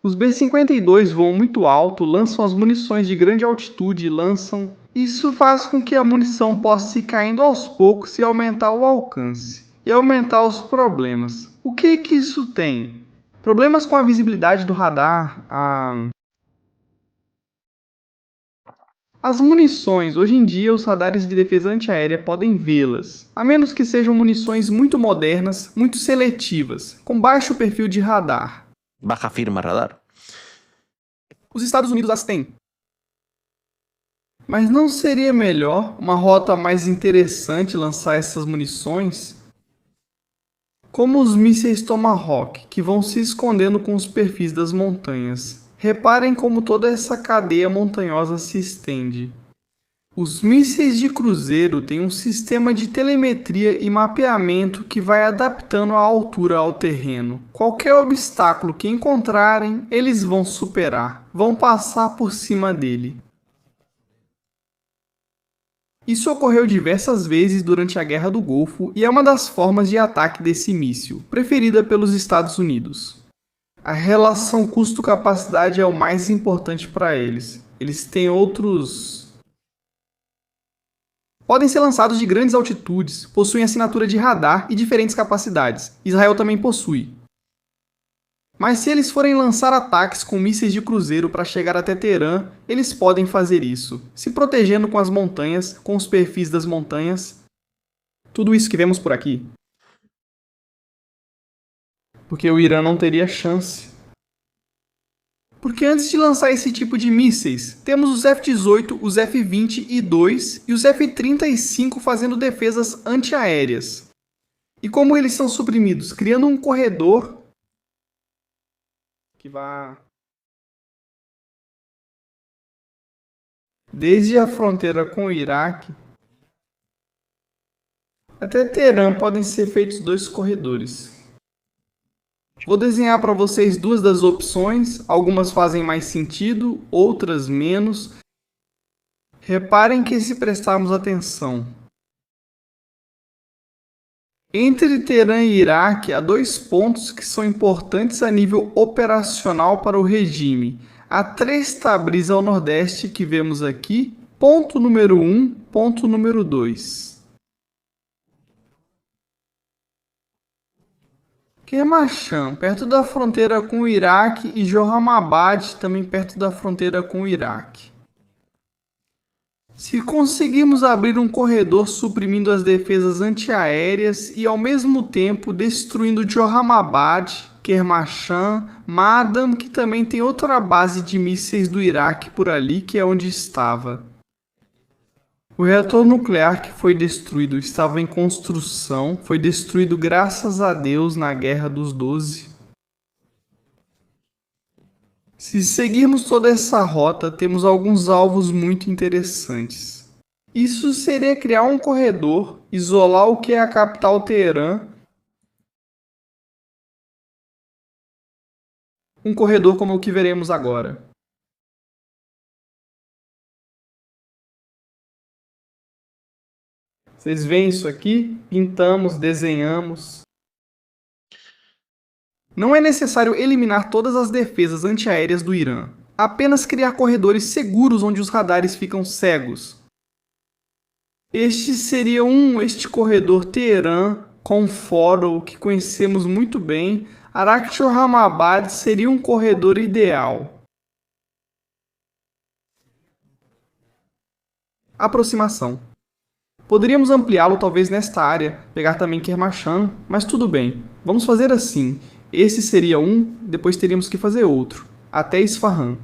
Os B-52 voam muito alto, lançam as munições de grande altitude, lançam... Isso faz com que a munição possa ir caindo aos poucos e aumentar o alcance. E aumentar os problemas. O que isso tem? Problemas com a visibilidade do radar, As munições, hoje em dia os radares de defesa antiaérea podem vê-las, a menos que sejam munições muito modernas, muito seletivas, com baixo perfil de radar. Baja firma radar. Os Estados Unidos as têm. Mas não seria melhor uma rota mais interessante lançar essas munições? Como os mísseis Tomahawk, que vão se escondendo com os perfis das montanhas. Reparem como toda essa cadeia montanhosa se estende. Os mísseis de cruzeiro têm um sistema de telemetria e mapeamento que vai adaptando a altura ao terreno. Qualquer obstáculo que encontrarem, eles vão superar, vão passar por cima dele. Isso ocorreu diversas vezes durante a Guerra do Golfo e é uma das formas de ataque desse míssil, preferida pelos Estados Unidos. A relação custo-capacidade é o mais importante para eles. Eles têm outros... Podem ser lançados de grandes altitudes, possuem assinatura de radar e diferentes capacidades. Israel também possui. Mas se eles forem lançar ataques com mísseis de cruzeiro para chegar até Teherã, eles podem fazer isso, se protegendo com as montanhas, com os perfis das montanhas. Tudo isso que vemos por aqui. Porque o Irã não teria chance. Porque antes de lançar esse tipo de mísseis, temos os F-18, os F-20I-2 e os F-35 fazendo defesas antiaéreas. E como eles são suprimidos? Criando um corredor que vai desde a fronteira com o Iraque até Teherã. Podem ser feitos 2 corredores. Vou desenhar para vocês 2 das opções, algumas fazem mais sentido, outras menos. Reparem que se prestarmos atenção, entre Teherã e Iraque há 2 pontos que são importantes a nível operacional para o regime. Há 3 Tabriz ao nordeste que vemos aqui, ponto número 1, ponto número 2. Kermanshah, perto da fronteira com o Iraque, e Johamabad, também perto da fronteira com o Iraque. Se conseguirmos abrir um corredor suprimindo as defesas antiaéreas e ao mesmo tempo destruindo Johamabad, Kermanshah, Madam, que também tem outra base de mísseis do Iraque por ali, que é onde estava. O reator nuclear que foi destruído estava em construção, foi destruído graças a Deus na Guerra dos 12. Se seguirmos toda essa rota, temos alguns alvos muito interessantes. Isso seria criar um corredor, isolar o que é a capital Teherã. Um corredor como o que veremos agora. Vocês veem isso aqui? Pintamos, desenhamos. Não é necessário eliminar todas as defesas antiaéreas do Irã. Apenas criar corredores seguros onde os radares ficam cegos. Este seria este corredor Teherã com Foro, que conhecemos muito bem. Arak-Johamabad seria um corredor ideal. Aproximação. Poderíamos ampliá-lo talvez nesta área, pegar também Kermanshah, mas tudo bem. Vamos fazer assim. Esse seria um, depois teríamos que fazer outro, até Isfahan.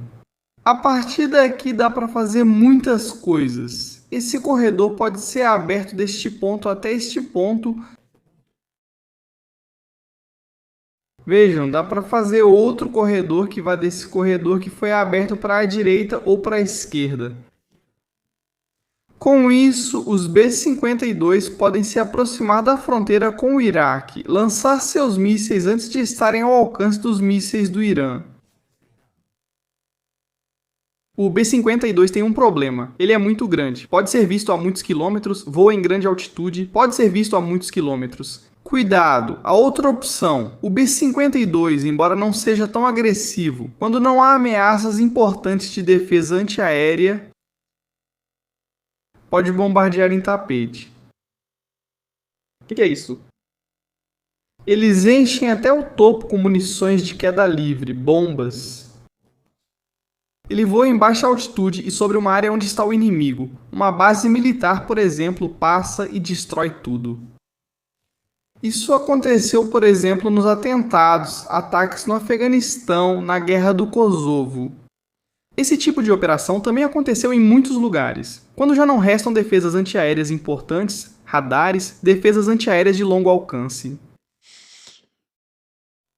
A partir daqui dá para fazer muitas coisas. Esse corredor pode ser aberto deste ponto até este ponto. Vejam, dá para fazer outro corredor que vai desse corredor que foi aberto para a direita ou para a esquerda. Com isso, os B-52 podem se aproximar da fronteira com o Iraque, lançar seus mísseis antes de estarem ao alcance dos mísseis do Irã. O B-52 tem um problema, ele é muito grande, pode ser visto a muitos quilômetros, voa em grande altitude, pode ser visto a muitos quilômetros. Cuidado, a outra opção, o B-52, embora não seja tão agressivo, quando não há ameaças importantes de defesa antiaérea, pode bombardear em tapete. O que é isso? Eles enchem até o topo com munições de queda livre, bombas. Ele voa em baixa altitude e sobre uma área onde está o inimigo. Uma base militar, por exemplo, passa e destrói tudo. Isso aconteceu, por exemplo, nos atentados, ataques no Afeganistão, na Guerra do Kosovo. Esse tipo de operação também aconteceu em muitos lugares, quando já não restam defesas antiaéreas importantes, radares, defesas antiaéreas de longo alcance.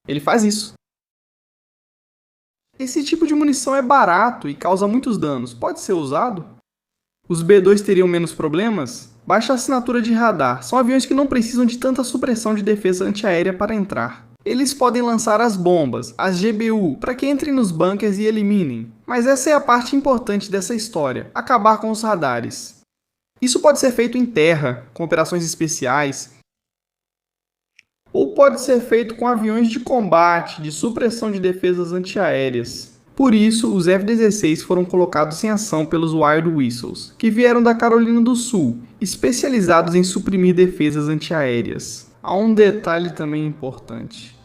Ele faz isso. Esse tipo de munição é barato e causa muitos danos. Pode ser usado? Os B-2 teriam menos problemas? Baixa assinatura de radar. São aviões que não precisam de tanta supressão de defesa antiaérea para entrar. Eles podem lançar as bombas, as GBU, para que entrem nos bunkers e eliminem. Mas essa é a parte importante dessa história, acabar com os radares. Isso pode ser feito em terra, com operações especiais, ou pode ser feito com aviões de combate, de supressão de defesas antiaéreas. Por isso, os F-16 foram colocados em ação pelos Wild Whistles, que vieram da Carolina do Sul, especializados em suprimir defesas antiaéreas. Há um detalhe também importante.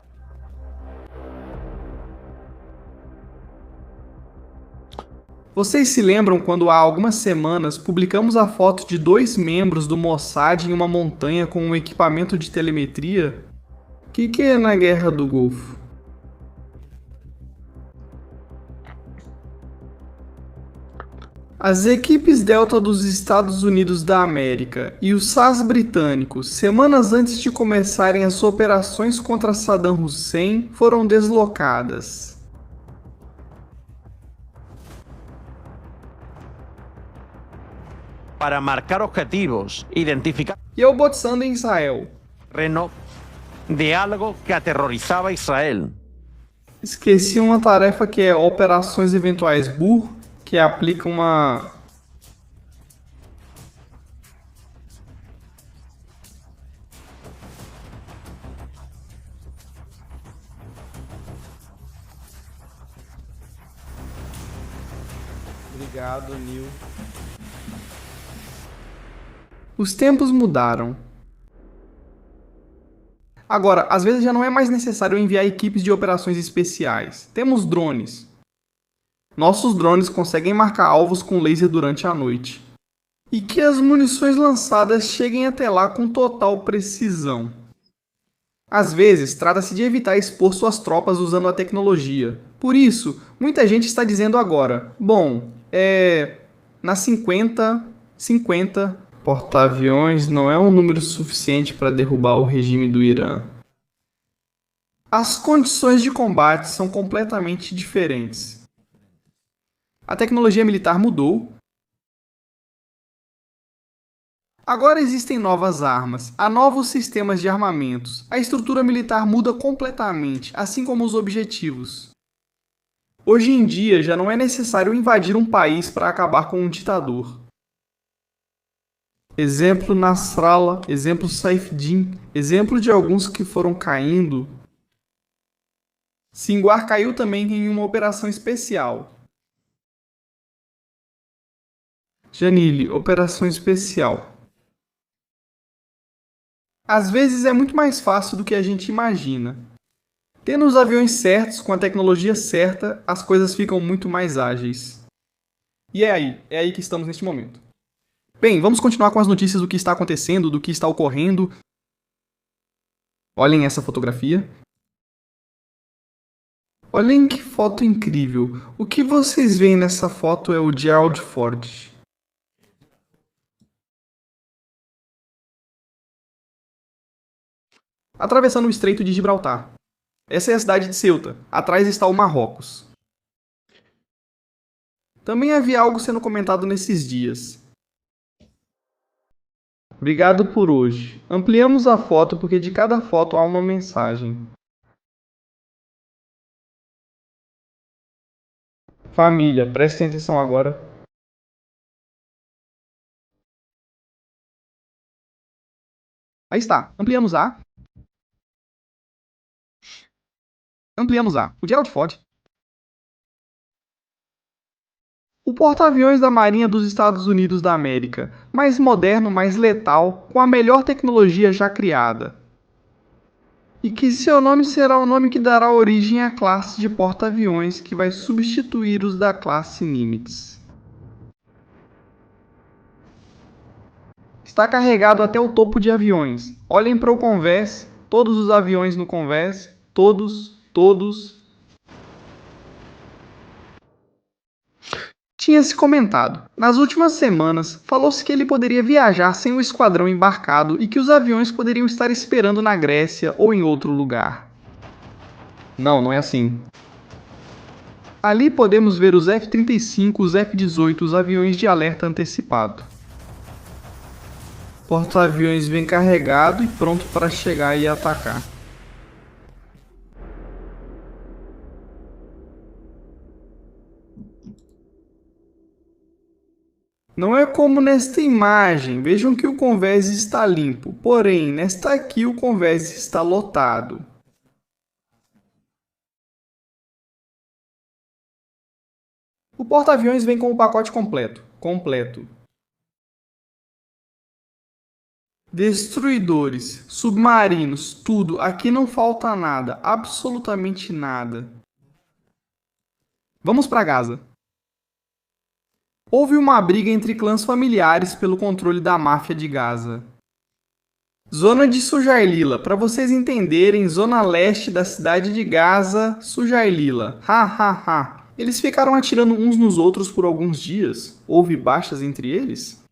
Vocês se lembram quando há algumas semanas publicamos a foto de 2 membros do Mossad em uma montanha com um equipamento de telemetria? O que é na Guerra do Golfo? As equipes Delta dos Estados Unidos da América e os SAS britânicos, semanas antes de começarem as operações contra Saddam Hussein, foram deslocadas. Para marcar objetivos, identificar E eu botzando em Israel. terreno de algo que aterrorizaba Israel. Esqueci uma tarefa que é Operações Eventuais BUR, que aplica uma... Obrigado, Nil. Os tempos mudaram. Agora, às vezes já não é mais necessário enviar equipes de operações especiais. Temos drones. Nossos drones conseguem marcar alvos com laser durante a noite. E que as munições lançadas cheguem até lá com total precisão. Às vezes, trata-se de evitar expor suas tropas usando a tecnologia. Por isso, muita gente está dizendo agora, bom, na 50, porta-aviões não é um número suficiente para derrubar o regime do Irã. As condições de combate são completamente diferentes. A tecnologia militar mudou. Agora existem novas armas, há novos sistemas de armamentos. A estrutura militar muda completamente, assim como os objetivos. Hoje em dia já não é necessário invadir um país para acabar com um ditador. Exemplo Nasrallah, exemplo Saifeddin, exemplo de alguns que foram caindo. Sinwar caiu também em uma operação especial. Janille, operação especial. Às vezes é muito mais fácil do que a gente imagina. Tendo os aviões certos, com a tecnologia certa, as coisas ficam muito mais ágeis. E é aí que estamos neste momento. Bem, vamos continuar com as notícias do que está acontecendo, do que está ocorrendo. Olhem essa fotografia. Olhem que foto incrível. O que vocês veem nessa foto é o Gerald Ford. Atravessando o Estreito de Gibraltar. Essa é a cidade de Ceuta. Atrás está o Marrocos. Também havia algo sendo comentado nesses dias. Obrigado por hoje. Ampliamos a foto porque de cada foto há uma mensagem. Família, prestem atenção agora. Aí está. Ampliamos A. O Gerald Ford. O porta-aviões da Marinha dos Estados Unidos da América, mais moderno, mais letal, com a melhor tecnologia já criada. E que seu nome será o nome que dará origem à classe de porta-aviões que vai substituir os da classe Nimitz. Está carregado até o topo de aviões. Olhem para o convés, todos os aviões no convés, todos. Tinha-se comentado. Nas últimas semanas, falou-se que ele poderia viajar sem o esquadrão embarcado e que os aviões poderiam estar esperando na Grécia ou em outro lugar. Não é assim. Ali podemos ver os F-35, os F-18, os aviões de alerta antecipado. Porta-aviões vem carregado e pronto para chegar e atacar. Não é como nesta imagem, vejam que o convés está limpo, porém, nesta aqui o convés está lotado. O porta-aviões vem com o pacote completo. Destruidores, submarinos, tudo, aqui não falta nada, absolutamente nada. Vamos para Gaza. Houve uma briga entre clãs familiares pelo controle da máfia de Gaza. Zona de Sujailila, para vocês entenderem, zona leste da cidade de Gaza, Sujailila. Eles ficaram atirando uns nos outros por alguns dias. Houve baixas entre eles?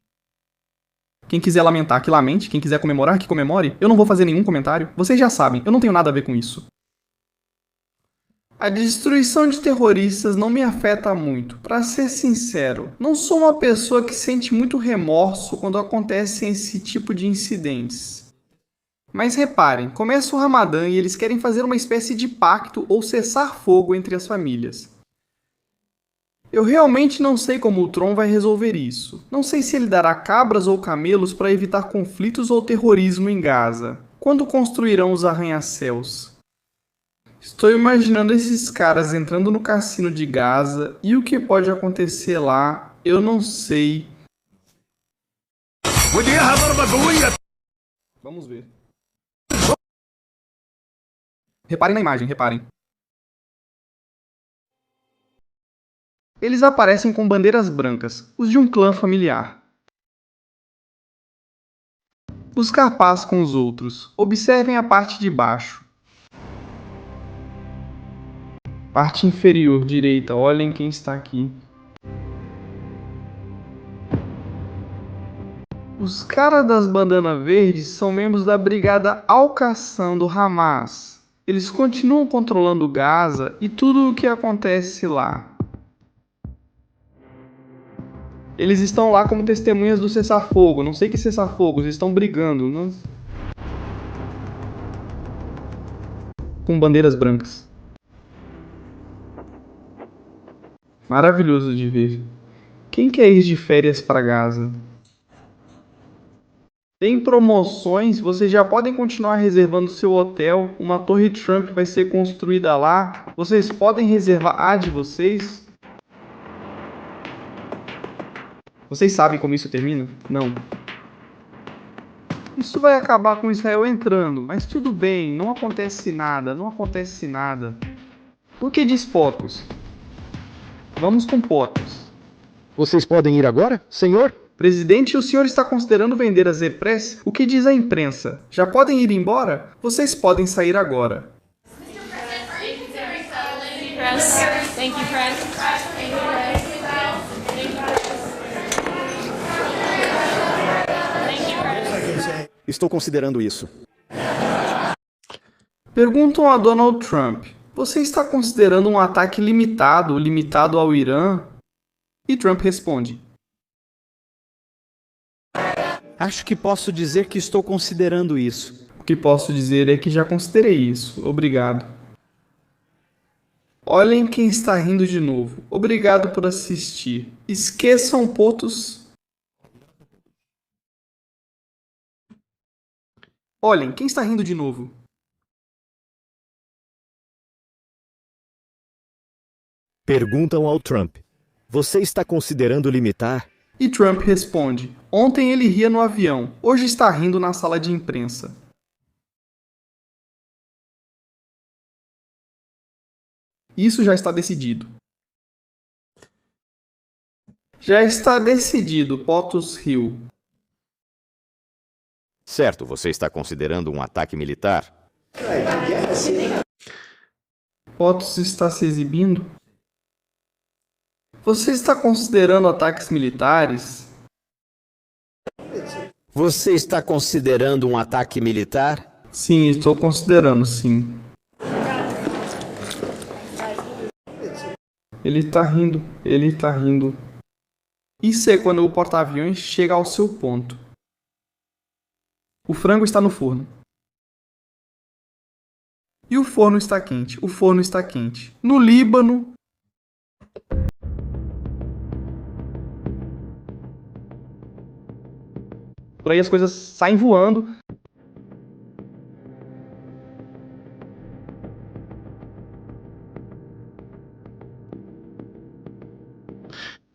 Quem quiser lamentar, que lamente. Quem quiser comemorar, que comemore. Eu não vou fazer nenhum comentário. Vocês já sabem, eu não tenho nada a ver com isso. A destruição de terroristas não me afeta muito. Para ser sincero, não sou uma pessoa que sente muito remorso quando acontecem esse tipo de incidentes. Mas reparem, começa o Ramadã e eles querem fazer uma espécie de pacto ou cessar fogo entre as famílias. Eu realmente não sei como o Tron vai resolver isso. Não sei se ele dará cabras ou camelos para evitar conflitos ou terrorismo em Gaza. Quando construirão os arranha-céus? Estou imaginando esses caras entrando no cassino de Gaza e o que pode acontecer lá, eu não sei. Vamos ver. Reparem na imagem, reparem. Eles aparecem com bandeiras brancas, os de um clã familiar. Buscar paz com os outros. Observem a parte de baixo. Parte inferior direita, olhem quem está aqui. Os caras das bandanas verdes são membros da brigada Al-Qassam do Hamas. Eles continuam controlando Gaza e tudo o que acontece lá. Eles estão lá como testemunhas do cessar-fogo. Não sei que cessar-fogo, eles estão brigando. Com bandeiras brancas. Maravilhoso de ver. Quem quer ir de férias para Gaza? Tem promoções, vocês já podem continuar reservando seu hotel. Uma torre Trump vai ser construída lá. Vocês podem reservar a de vocês. Vocês sabem como isso termina? Não. Isso vai acabar com Israel entrando, mas tudo bem, não acontece nada. Por que diz fotos? Vamos com fotos. Vocês podem ir agora, senhor? Presidente, o senhor está considerando vender a Z-Press? O que diz a imprensa? Já podem ir embora? Vocês podem sair agora. Estou considerando isso. Perguntam a Donald Trump. Você está considerando um ataque limitado ao Irã? E Trump responde. Acho que posso dizer que estou considerando isso. O que posso dizer é que já considerei isso. Obrigado. Olhem quem está rindo de novo. Obrigado por assistir. Esqueçam pontos. Olhem quem está rindo de novo. Perguntam ao Trump: você está considerando limitar? E Trump responde: ontem ele ria no avião, hoje está rindo na sala de imprensa. Isso já está decidido. Já está decidido, POTUS riu. Certo, você está considerando um ataque militar? POTUS está se exibindo? Você está considerando ataques militares? Você está considerando um ataque militar? Sim, estou considerando, sim. Ele está rindo, ele está rindo. Isso é quando o porta-aviões chega ao seu ponto. O frango está no forno. E o forno está quente, o forno está quente. No Líbano... Por aí as coisas saem voando.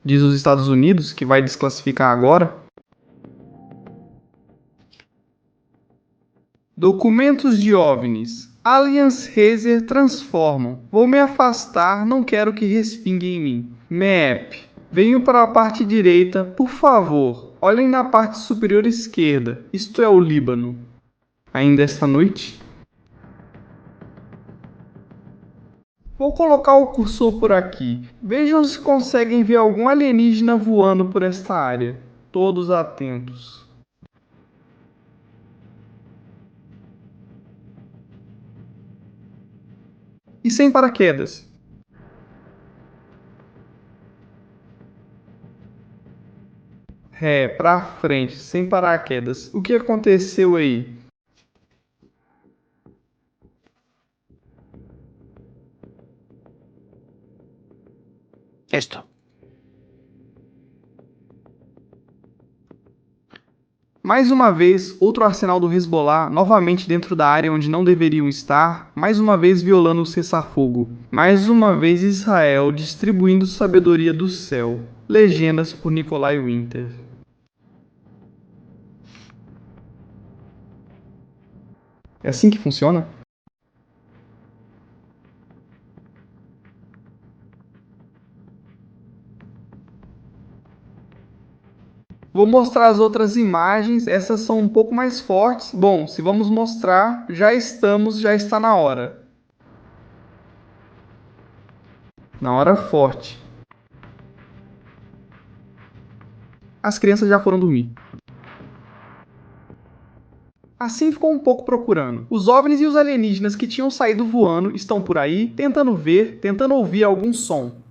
Diz os Estados Unidos que vai desclassificar agora. Documentos de OVNIs. Aliens Razer transformam. Vou me afastar, não quero que respingue em mim. Map. Venho para a parte direita, por favor. Olhem na parte superior esquerda. Isto é o Líbano. Ainda esta noite? Vou colocar o cursor por aqui. Vejam se conseguem ver algum alienígena voando por esta área. Todos atentos. E sem paraquedas. Pra frente, sem paraquedas. O que aconteceu aí? Esto. Mais uma vez, outro arsenal do Hezbollah, novamente dentro da área onde não deveriam estar, mais uma vez violando o cessar-fogo. Mais uma vez Israel distribuindo sabedoria do céu. Legendas por Nikolai Winter. É assim que funciona? Vou mostrar as outras imagens, essas são um pouco mais fortes. Bom, se vamos mostrar, já está na hora. Na hora forte. As crianças já foram dormir. Assim ficou um pouco procurando. Os OVNIs e os alienígenas que tinham saído voando estão por aí, tentando ver, tentando ouvir algum som.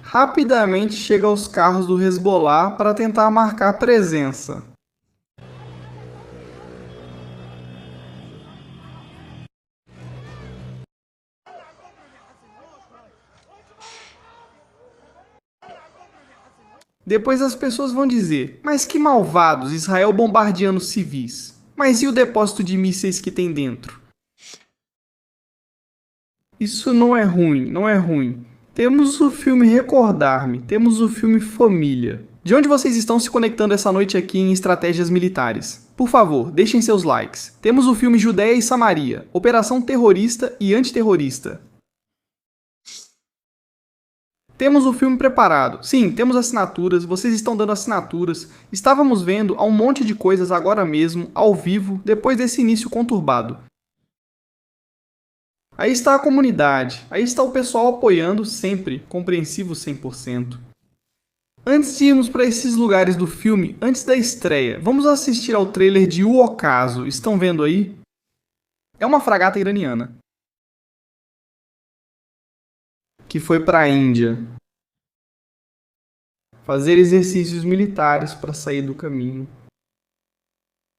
Rapidamente chega aos carros do Hezbollah para tentar marcar presença. Depois as pessoas vão dizer, mas que malvados, Israel bombardeando civis. Mas e o depósito de mísseis que tem dentro? Isso não é ruim, não é ruim. Temos o filme Recordar-me, temos o filme Família. De onde vocês estão se conectando essa noite aqui em Estratégias Militares? Por favor, deixem seus likes. Temos o filme Judéia e Samaria, Operação Terrorista e Antiterrorista. Temos o filme preparado. Sim, temos assinaturas, vocês estão dando assinaturas. Estávamos vendo um monte de coisas agora mesmo, ao vivo, depois desse início conturbado. Aí está a comunidade, aí está o pessoal apoiando sempre, compreensivo 100%. Antes de irmos para esses lugares do filme, antes da estreia, vamos assistir ao trailer de O Ocaso, estão vendo aí? É uma fragata iraniana. Que foi para a Índia. fazer exercícios militares para sair do caminho.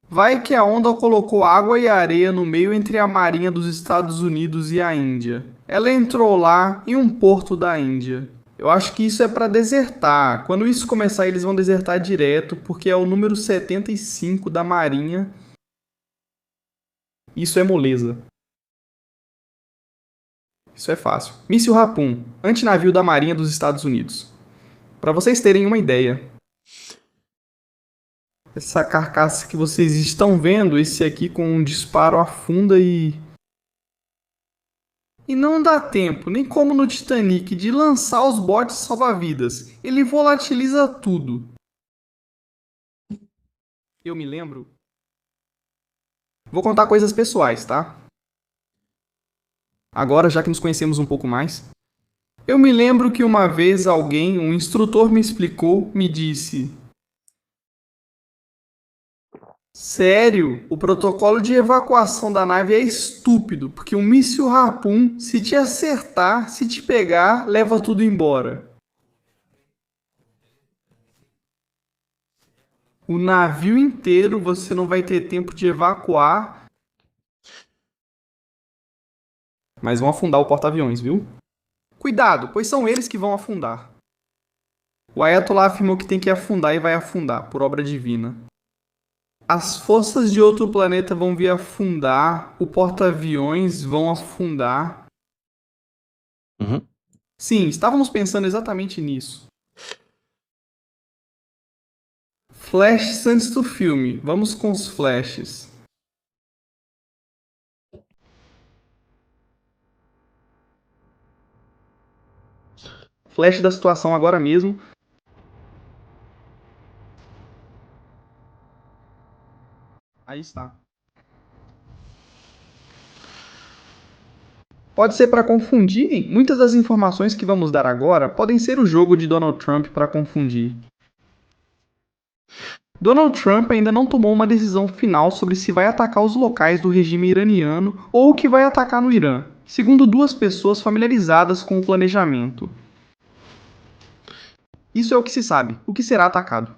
Vai que a onda colocou água e areia no meio entre a marinha dos Estados Unidos e a Índia. Ela entrou lá em um porto da Índia. Eu acho que isso é para desertar. Quando isso começar, eles vão desertar direto, porque é o número 75 da marinha. Isso é moleza. Isso é fácil. Míssil Harpoon, antinavio da marinha dos Estados Unidos. Para vocês terem uma ideia, essa carcaça que vocês estão vendo, esse aqui com um disparo afunda e não dá tempo, nem como no Titanic, de lançar os botes salva-vidas. Ele volatiliza tudo. Eu me lembro. Vou contar coisas pessoais, tá? Agora, já que nos conhecemos um pouco mais. Eu me lembro que uma vez um instrutor me explicou, me disse: sério, o protocolo de evacuação da nave é estúpido, porque um míssil Harpoon, se te acertar, se te pegar, leva tudo embora. O navio inteiro você não vai ter tempo de evacuar. Mas vão afundar o porta-aviões, viu? Cuidado, pois são eles que vão afundar. O Ayatollah afirmou que tem que afundar e vai afundar, por obra divina. As forças de outro planeta vão vir afundar, o porta-aviões vão afundar. Sim, estávamos pensando exatamente nisso. Flashes antes do filme. Vamos com os flashes. Flash da situação agora mesmo. Aí está. Pode ser para confundir. Muitas das informações que vamos dar agora podem ser o jogo de Donald Trump para confundir. Donald Trump ainda não tomou uma decisão final sobre se vai atacar os locais do regime iraniano ou o que vai atacar no Irã, segundo duas pessoas familiarizadas com o planejamento. Isso é o que se sabe, o que será atacado.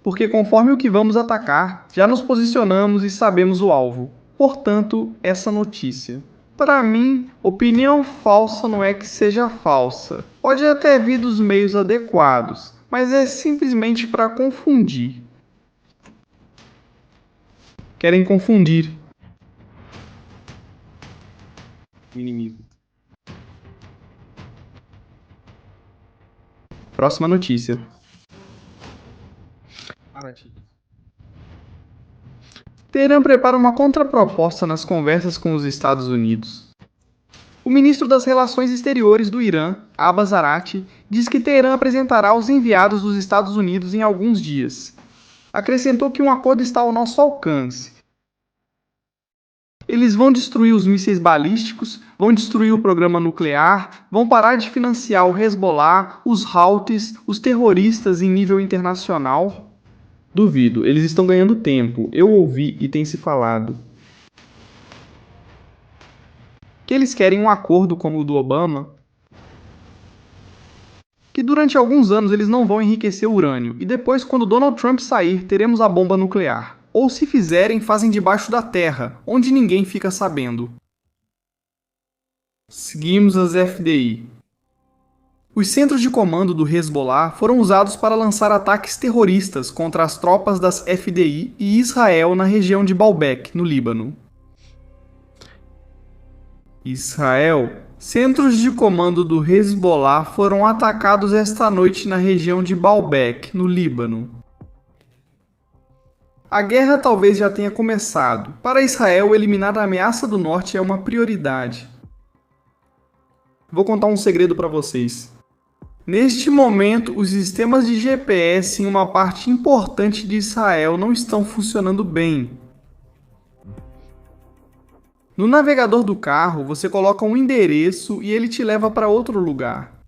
Porque conforme o que vamos atacar, já nos posicionamos e sabemos o alvo. Portanto, essa notícia. Para mim, opinião falsa não é que seja falsa. Pode até vir dos meios adequados, mas é simplesmente para confundir. Querem confundir o inimigo. Próxima notícia. Teherã prepara uma contraproposta nas conversas com os Estados Unidos. O ministro das Relações Exteriores do Irã, Abbas Araqchi, diz que Teherã apresentará os enviados dos Estados Unidos em alguns dias. Acrescentou que um acordo está ao nosso alcance. Eles vão destruir os mísseis balísticos, vão destruir o programa nuclear, vão parar de financiar o Hezbollah, os Houthis, os terroristas em nível internacional. Duvido, eles estão ganhando tempo. Eu ouvi e tem se falado que eles querem um acordo como o do Obama, que durante alguns anos eles não vão enriquecer o urânio, e depois, quando Donald Trump sair, teremos a bomba nuclear. Ou se fizerem, fazem debaixo da terra, onde ninguém fica sabendo. Seguimos as FDI. Os centros de comando do Hezbollah foram usados para lançar ataques terroristas contra as tropas das FDI e Israel na região de Baalbek, no Líbano. Israel. Centros de comando do Hezbollah foram atacados esta noite na região de Baalbek, no Líbano. A guerra talvez já tenha começado. Para Israel, eliminar a ameaça do norte é uma prioridade. Vou contar um segredo para vocês. Neste momento, os sistemas de GPS em uma parte importante de Israel não estão funcionando bem. No navegador do carro, você coloca um endereço e ele te leva para outro lugar.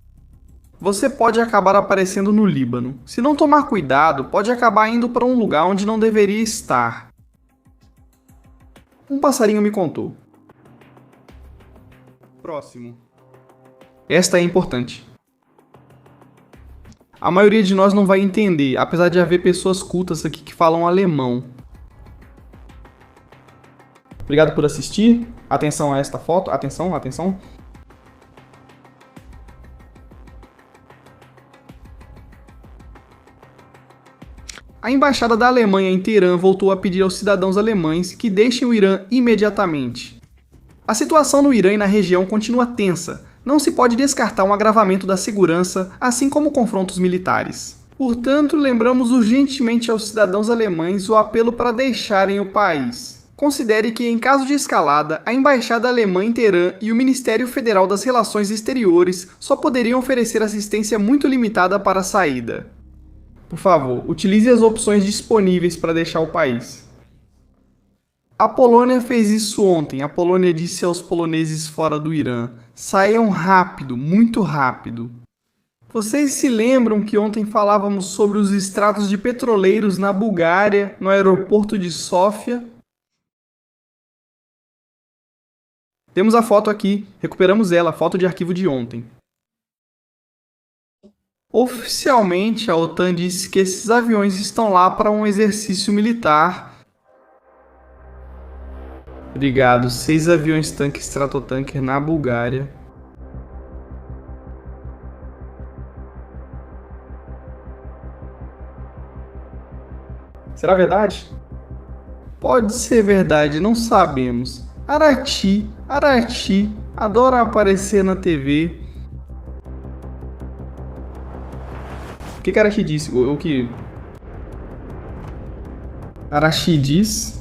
Você pode acabar aparecendo no Líbano. Se não tomar cuidado, pode acabar indo para um lugar onde não deveria estar. Um passarinho me contou. Próximo. Esta é importante. A maioria de nós não vai entender, apesar de haver pessoas cultas aqui que falam alemão. Obrigado por assistir. Atenção a esta foto. Atenção, atenção. A embaixada da Alemanha em Teherã voltou a pedir aos cidadãos alemães que deixem o Irã imediatamente. A situação no Irã e na região continua tensa. Não se pode descartar um agravamento da segurança, assim como confrontos militares. Portanto, lembramos urgentemente aos cidadãos alemães o apelo para deixarem o país. Considere que, em caso de escalada, a embaixada alemã em Teherã e o Ministério Federal das Relações Exteriores só poderiam oferecer assistência muito limitada para a saída. Por favor, utilize as opções disponíveis para deixar o país. A Polônia fez isso ontem. A Polônia disse aos poloneses fora do Irã: saiam rápido, muito rápido. Vocês se lembram que ontem falávamos sobre os extratos de petroleiros na Bulgária, no aeroporto de Sófia? Temos a foto aqui, recuperamos ela, a foto de arquivo de ontem. Oficialmente, a OTAN disse que esses aviões estão lá para um exercício militar. Obrigado. 6 aviões tanque Stratotanker na Bulgária. Será verdade? Pode ser verdade, não sabemos. Arati adora aparecer na TV. O que Arashi disse? O que Arashi diz?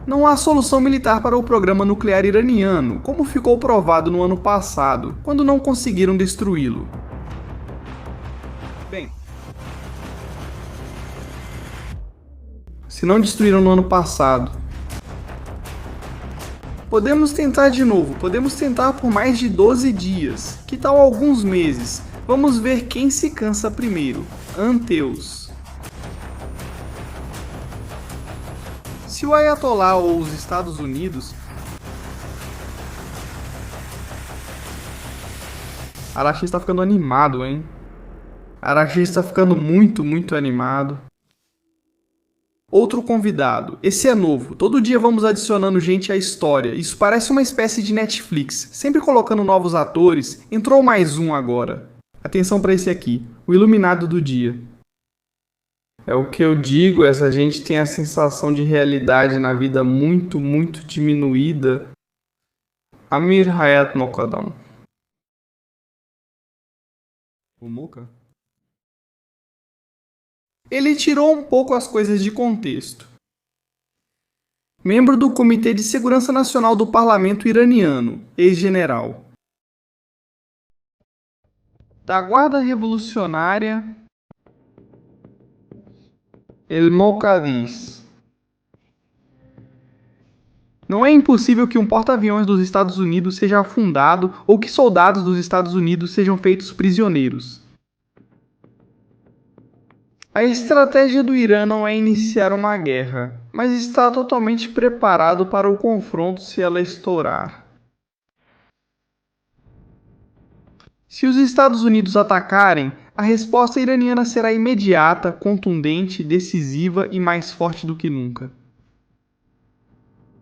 Não há solução militar para o programa nuclear iraniano, como ficou provado no ano passado, quando não conseguiram destruí-lo. Bem, se não destruíram no ano passado, podemos tentar de novo, podemos tentar por mais de 12 dias, que tal alguns meses? Vamos ver quem se cansa primeiro. Anteus. Se o Ayatollah ou os Estados Unidos... Arashi está ficando animado, hein? Arashi está ficando muito animado. Outro convidado. Esse é novo. Todo dia vamos adicionando gente à história. Isso parece uma espécie de Netflix. Sempre colocando novos atores. Entrou mais um agora. Atenção para esse aqui. O iluminado do dia. É o que eu digo. Essa gente tem a sensação de realidade na vida muito diminuída. Amir Hayat Mokaddam. O Moka? Ele tirou um pouco as coisas de contexto. Membro do Comitê de Segurança Nacional do Parlamento iraniano, ex-general. Da Guarda Revolucionária, El Mokaddis. Não é impossível que um porta-aviões dos Estados Unidos seja afundado ou que soldados dos Estados Unidos sejam feitos prisioneiros. A estratégia do Irã não é iniciar uma guerra, mas está totalmente preparado para o confronto se ela estourar. Se os Estados Unidos atacarem, a resposta iraniana será imediata, contundente, decisiva e mais forte do que nunca.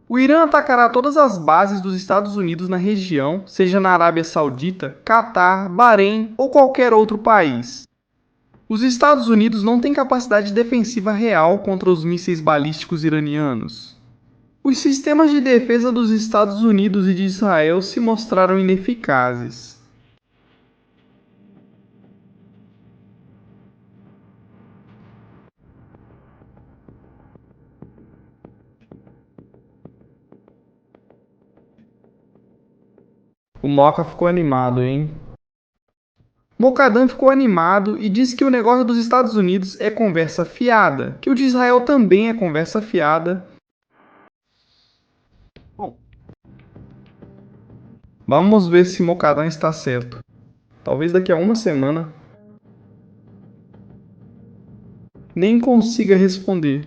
O Irã atacará todas as bases dos Estados Unidos na região, seja na Arábia Saudita, Catar, Bahrein ou qualquer outro país. Os Estados Unidos não têm capacidade defensiva real contra os mísseis balísticos iranianos. Os sistemas de defesa dos Estados Unidos e de Israel se mostraram ineficazes. O Moka ficou animado, hein? Mokaddam ficou animado e disse que o negócio dos Estados Unidos é conversa fiada, que o de Israel também é conversa fiada. Bom, vamos ver se Mokaddam está certo. Talvez daqui a uma semana nem consiga responder.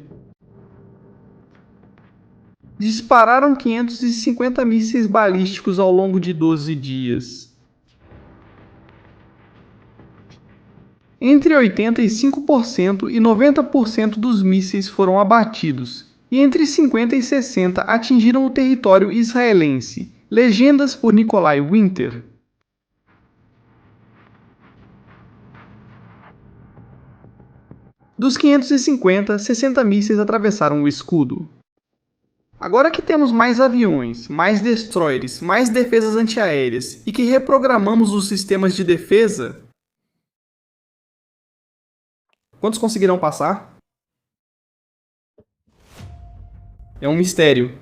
dispararam 550 mísseis balísticos ao longo de 12 dias. Entre 85% e 90% dos mísseis foram abatidos, e entre 50 e 60 atingiram o território israelense. Legendas por Nikolai Winter. Dos 550, 60 mísseis atravessaram o escudo. Agora que temos mais aviões, mais destroyers, mais defesas antiaéreas e que reprogramamos os sistemas de defesa, quantos conseguirão passar? É um mistério.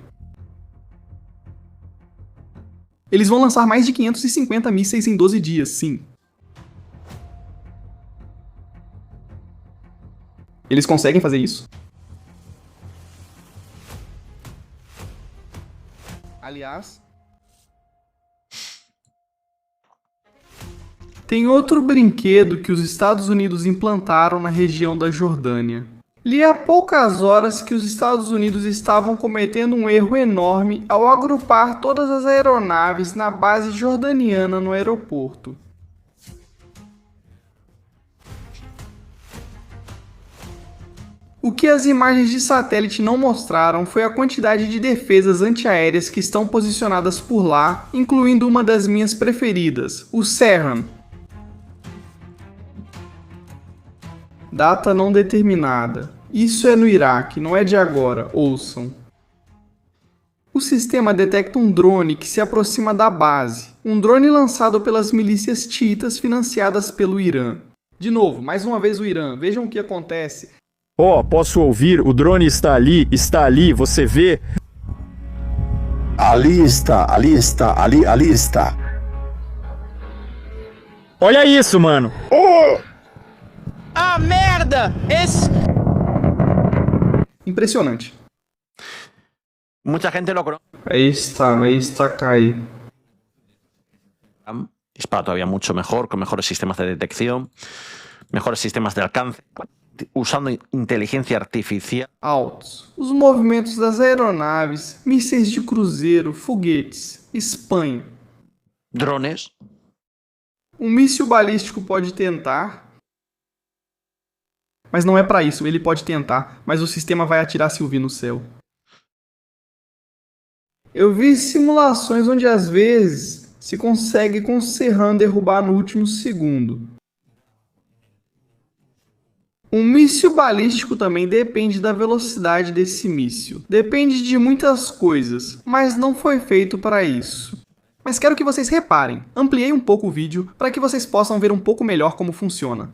Eles vão lançar mais de 550 mísseis em 12 dias, sim. Eles conseguem fazer isso? Aliás, tem outro brinquedo que os Estados Unidos implantaram na região da Jordânia. Li há poucas horas que os Estados Unidos estavam cometendo um erro enorme ao agrupar todas as aeronaves na base jordaniana no aeroporto. O que as imagens de satélite não mostraram foi a quantidade de defesas antiaéreas que estão posicionadas por lá, incluindo uma das minhas preferidas, o Serran. Data não determinada. Isso é no Iraque, não é de agora, ouçam. O sistema detecta um drone que se aproxima da base, um drone lançado pelas milícias xiitas financiadas pelo Irã. De novo, mais uma vez o Irã, vejam o que acontece. Posso ouvir, o drone está ali, você vê? Ali está. Olha isso, mano! Ah, merda! Impressionante. Mucha gente lo conoce. Ahí está Kai. Dispara todavía mucho mejor, con mejores sistemas de detección, mejores sistemas de alcance, usando inteligência artificial. Altos. Os movimentos das aeronaves, mísseis de cruzeiro, foguetes. Espanha. Drones. Um míssil balístico pode tentar, mas não é para isso. Ele pode tentar, mas o sistema vai atirar se ouvir no céu. Eu vi simulações onde às vezes se consegue com o Serran derrubar no último segundo. Um míssil balístico também depende da velocidade desse míssil. Depende de muitas coisas, mas não foi feito para isso. Mas quero que vocês reparem, ampliei um pouco o vídeo para que vocês possam ver um pouco melhor como funciona.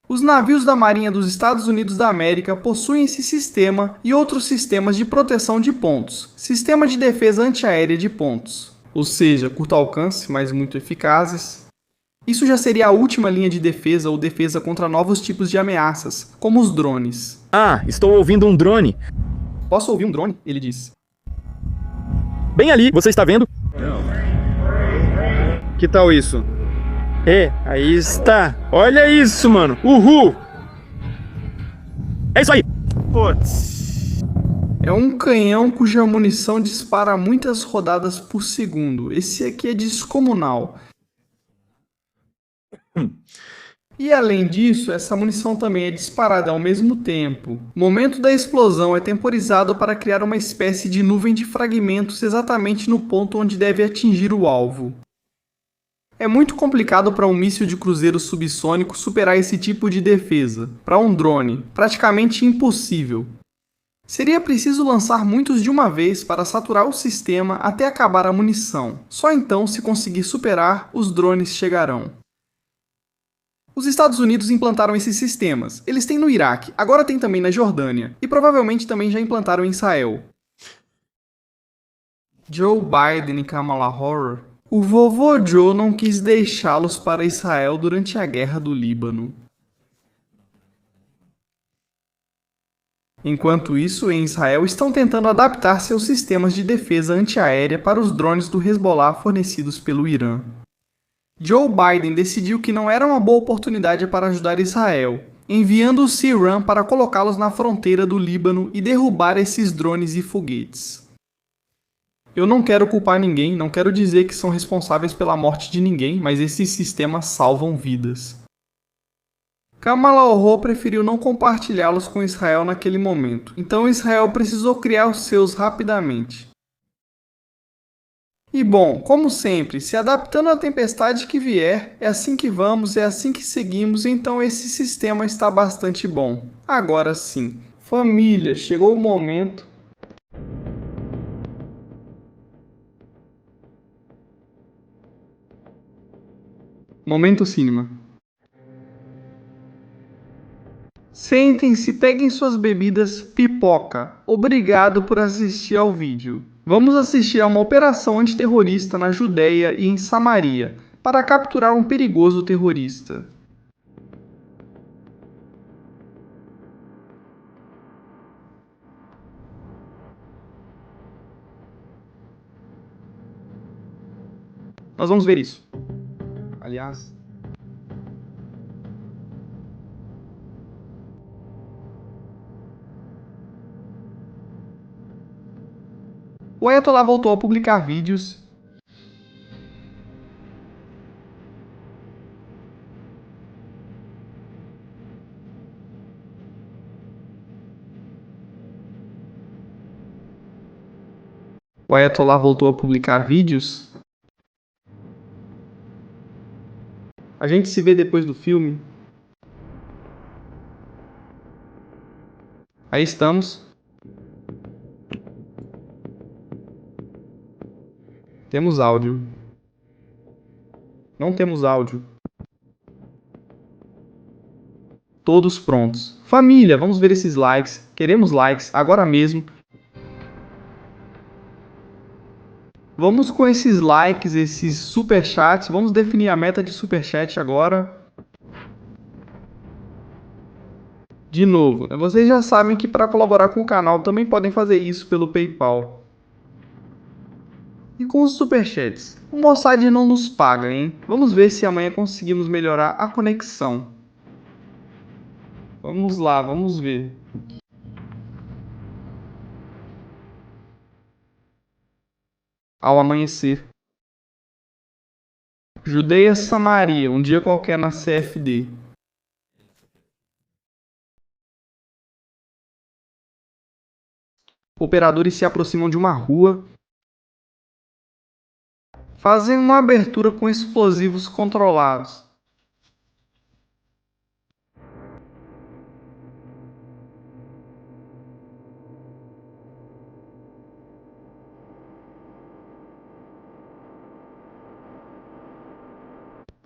Os navios da Marinha dos Estados Unidos da América possuem esse sistema e outros sistemas de proteção de pontos, sistema de defesa antiaérea de pontos, ou seja, curto alcance, mas muito eficazes. Isso já seria a última linha de defesa ou defesa contra novos tipos de ameaças, como os drones. Estou ouvindo um drone. Posso ouvir um drone? Ele disse. Bem ali, você está vendo? Que tal isso? Aí está. Olha isso, mano. Uhul. É isso aí. Putz. É um canhão cuja munição dispara muitas rodadas por segundo. Esse aqui é descomunal. E além disso, essa munição também é disparada ao mesmo tempo. O momento da explosão é temporizado para criar uma espécie de nuvem de fragmentos exatamente no ponto onde deve atingir o alvo. É muito complicado para um míssil de cruzeiro subsônico superar esse tipo de defesa. Para um drone, praticamente impossível. Seria preciso lançar muitos de uma vez para saturar o sistema até acabar a munição. Só então, se conseguir superar, os drones chegarão. Os Estados Unidos implantaram esses sistemas. Eles têm no Iraque, agora tem também na Jordânia, e provavelmente também já implantaram em Israel. Joe Biden e Kamala Harris. O vovô Joe não quis deixá-los para Israel durante a guerra do Líbano. Enquanto isso, em Israel estão tentando adaptar seus sistemas de defesa antiaérea para os drones do Hezbollah fornecidos pelo Irã. Joe Biden decidiu que não era uma boa oportunidade para ajudar Israel. enviando o Sea-Run para colocá-los na fronteira do Líbano e derrubar esses drones e foguetes. Eu não quero culpar ninguém, não quero dizer que são responsáveis pela morte de ninguém, mas esses sistemas salvam vidas. Kamala Oro preferiu não compartilhá-los com Israel naquele momento, então Israel precisou criar os seus rapidamente. E bom, como sempre, se adaptando à tempestade que vier, é assim que vamos, é assim que seguimos, então esse sistema está bastante bom. Agora sim, família, chegou o momento. Momento cinema. Sentem-se, peguem suas bebidas, pipoca. Obrigado por assistir ao vídeo. Vamos assistir a uma operação antiterrorista na Judéia e em Samaria, para capturar um perigoso terrorista. Nós vamos ver isso. Aliás... O Ayatollah voltou a publicar vídeos A gente se vê depois do filme. Aí estamos. Temos áudio. Não temos áudio. Todos prontos. Família, vamos ver esses likes. Queremos likes agora mesmo. Vamos com esses likes, esses superchats. Vamos definir a meta de superchat agora. De novo, vocês já sabem que para colaborar com o canal também podem fazer isso pelo PayPal. E com os superchats, o Mossad não nos paga, hein? Vamos ver se amanhã conseguimos melhorar a conexão. Vamos lá, vamos ver. Ao amanhecer. Judeia Samaria, um dia qualquer na CFD. Operadores se aproximam de uma rua. Fazem uma abertura com explosivos controlados.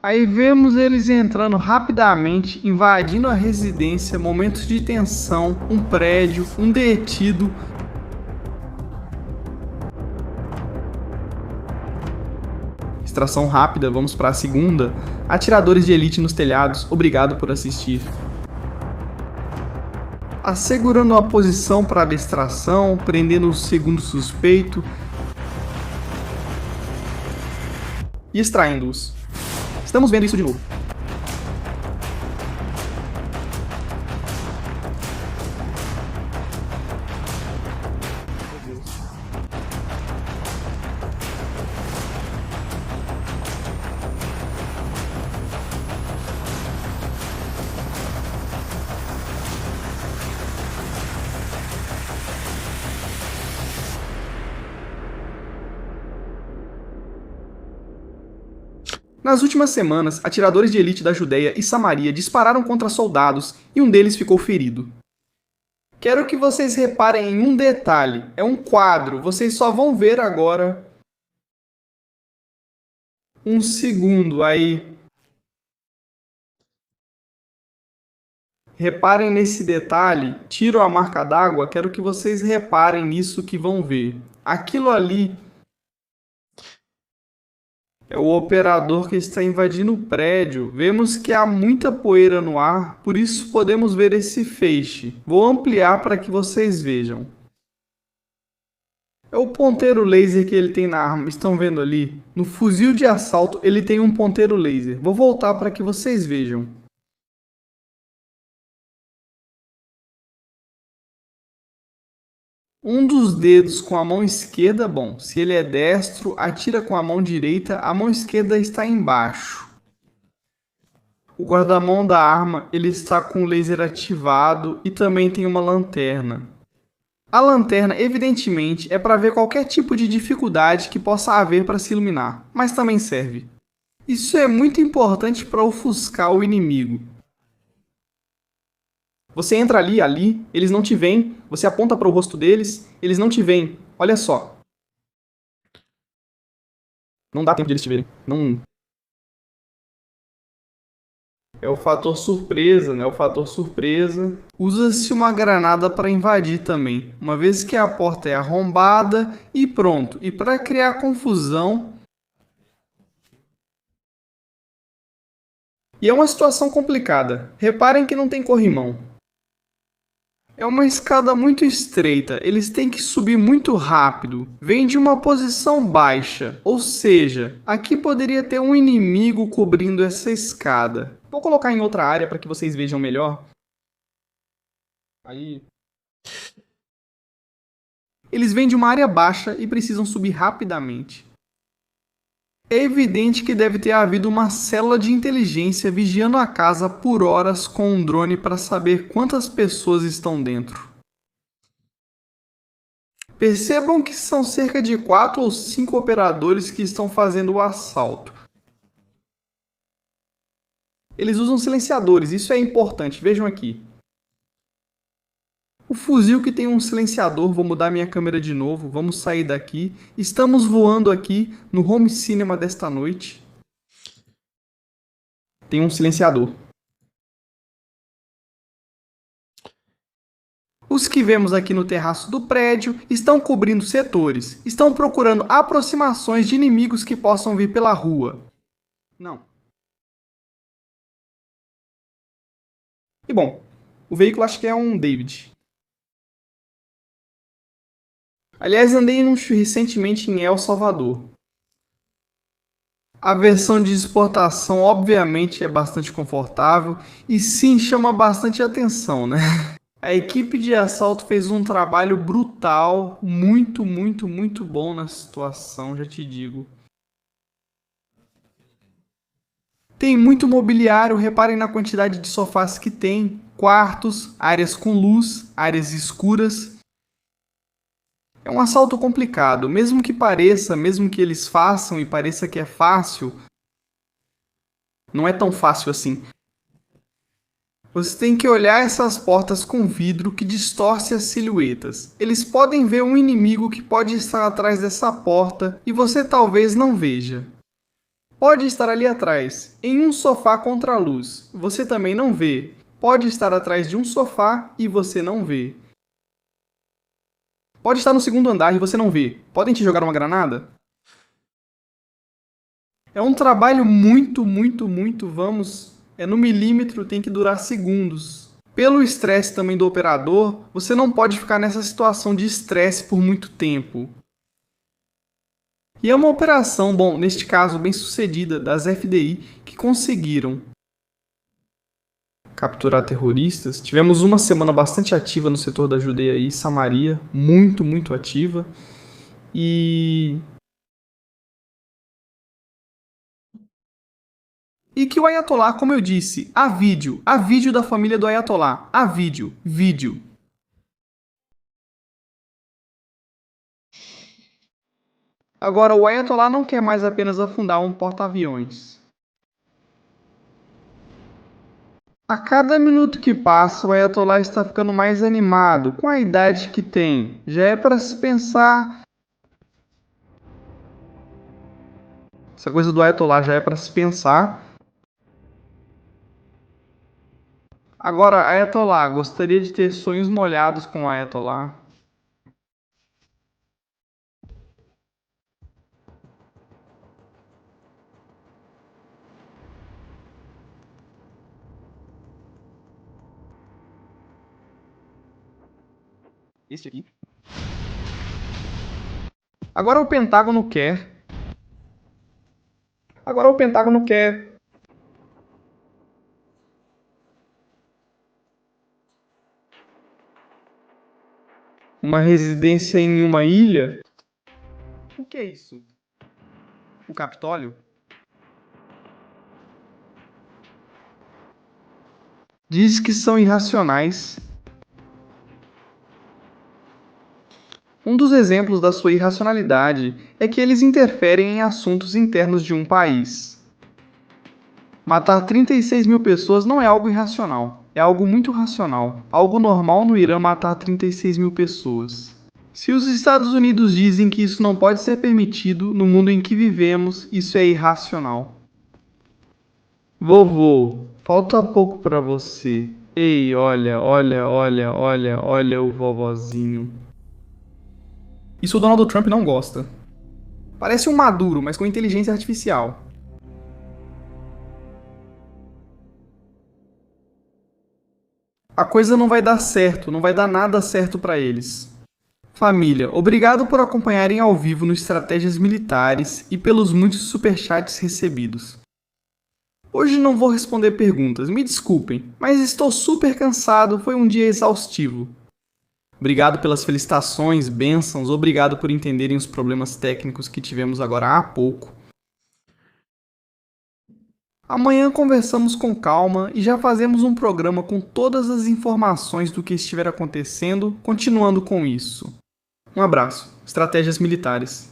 Aí vemos eles entrando rapidamente, invadindo a residência, momentos de tensão, um prédio, um detido. Extração rápida, vamos para a segunda. Atiradores de elite nos telhados, obrigado por assistir. Assegurando a posição para a extração, prendendo o segundo suspeito e extraindo-os. Estamos vendo isso de novo. Nas últimas semanas, atiradores de elite da Judéia e Samaria dispararam contra soldados e um deles ficou ferido. Quero que vocês reparem em um detalhe, é um quadro, vocês só vão ver agora um segundo aí. Reparem nesse detalhe, tiro a marca d'água, quero que vocês reparem nisso que vão ver. Aquilo ali é o operador que está invadindo o prédio. Vemos que há muita poeira no ar, por isso podemos ver esse feixe. Vou ampliar para que vocês vejam. É o ponteiro laser que ele tem na arma, estão vendo ali? No fuzil de assalto ele tem um ponteiro laser. Vou voltar para que vocês vejam. Um dos dedos com a mão esquerda, bom, se ele é destro, atira com a mão direita, a mão esquerda está embaixo. O guarda-mão da arma, ele está com o laser ativado e também tem uma lanterna. A lanterna, evidentemente, é para ver qualquer tipo de dificuldade que possa haver para se iluminar, mas também serve. Isso é muito importante para ofuscar o inimigo. Você entra ali, eles não te veem, você aponta para o rosto deles, eles não te veem. Olha só. Não dá tempo de eles te verem. Não. É o fator surpresa, né? O fator surpresa. Usa-se uma granada para invadir também. Uma vez que a porta é arrombada e pronto. E para criar confusão. E é uma situação complicada. Reparem que não tem corrimão. É uma escada muito estreita, eles têm que subir muito rápido. Vem de uma posição baixa, ou seja, aqui poderia ter um inimigo cobrindo essa escada. Vou colocar em outra área para que vocês vejam melhor. Aí. Eles vêm de uma área baixa e precisam subir rapidamente. É evidente que deve ter havido uma célula de inteligência vigiando a casa por horas com um drone para saber quantas pessoas estão dentro. Percebam que são cerca de 4 ou 5 operadores que estão fazendo o assalto. Eles usam silenciadores, isso é importante, vejam aqui. O fuzil que tem um silenciador, vou mudar minha câmera de novo, vamos sair daqui. Estamos voando aqui no home cinema desta noite. Tem um silenciador. Os que vemos aqui no terraço do prédio estão cobrindo setores, estão procurando aproximações de inimigos que possam vir pela rua. Não. E bom, o veículo acho que é um David. Aliás, andei recentemente em El Salvador. A versão de exportação, obviamente, é bastante confortável e sim chama bastante atenção, né? A equipe de assalto fez um trabalho brutal, muito bom na situação, já te digo. Tem muito mobiliário, reparem na quantidade de sofás que tem, quartos, áreas com luz, áreas escuras. É um assalto complicado, mesmo que eles façam e pareça que é fácil, não é tão fácil assim. Você tem que olhar essas portas com vidro que distorce as silhuetas. Eles podem ver um inimigo que pode estar atrás dessa porta e você talvez não veja. Pode estar ali atrás, em um sofá contra a luz. Você também não vê. Pode estar atrás de um sofá e você não vê. Pode estar no segundo andar e você não vê. Podem te jogar uma granada? É um trabalho é no milímetro, tem que durar segundos. Pelo estresse também do operador, você não pode ficar nessa situação de estresse por muito tempo. E é uma operação, bom, neste caso bem sucedida, das FDI, que conseguiram capturar terroristas. Tivemos uma semana bastante ativa no setor da Judeia e Samaria, muito ativa. E que o Ayatollah, como eu disse, há vídeo da família do Ayatollah, há vídeo. Agora, o Ayatollah não quer mais apenas afundar um porta-aviões. A cada minuto que passa, o Ayatollah está ficando mais animado, com a idade que tem. Já é para se pensar... Essa coisa do Ayatollah já é para se pensar. Agora, Ayatollah, gostaria de ter sonhos molhados com o Ayatollah. Este aqui. Agora o Pentágono quer. Uma residência em uma ilha? O que é isso? O Capitólio? Diz que são irracionais. Um dos exemplos da sua irracionalidade é que eles interferem em assuntos internos de um país. Matar 36 mil pessoas não é algo irracional, é algo muito racional. Algo normal no Irã matar 36 mil pessoas. Se os Estados Unidos dizem que isso não pode ser permitido no mundo em que vivemos, isso é irracional. Vovô, falta pouco pra você. Ei, olha o vovozinho. Isso o Donald Trump não gosta. Parece um Maduro, mas com inteligência artificial. A coisa não vai dar certo, não vai dar nada certo pra eles. Família, obrigado por acompanharem ao vivo no Estratégias Militares e pelos muitos superchats recebidos. Hoje não vou responder perguntas, me desculpem, mas estou super cansado, foi um dia exaustivo. Obrigado pelas felicitações, bênçãos, obrigado por entenderem os problemas técnicos que tivemos agora há pouco. Amanhã conversamos com calma e já fazemos um programa com todas as informações do que estiver acontecendo, continuando com isso. Um abraço. Estratégias Militares.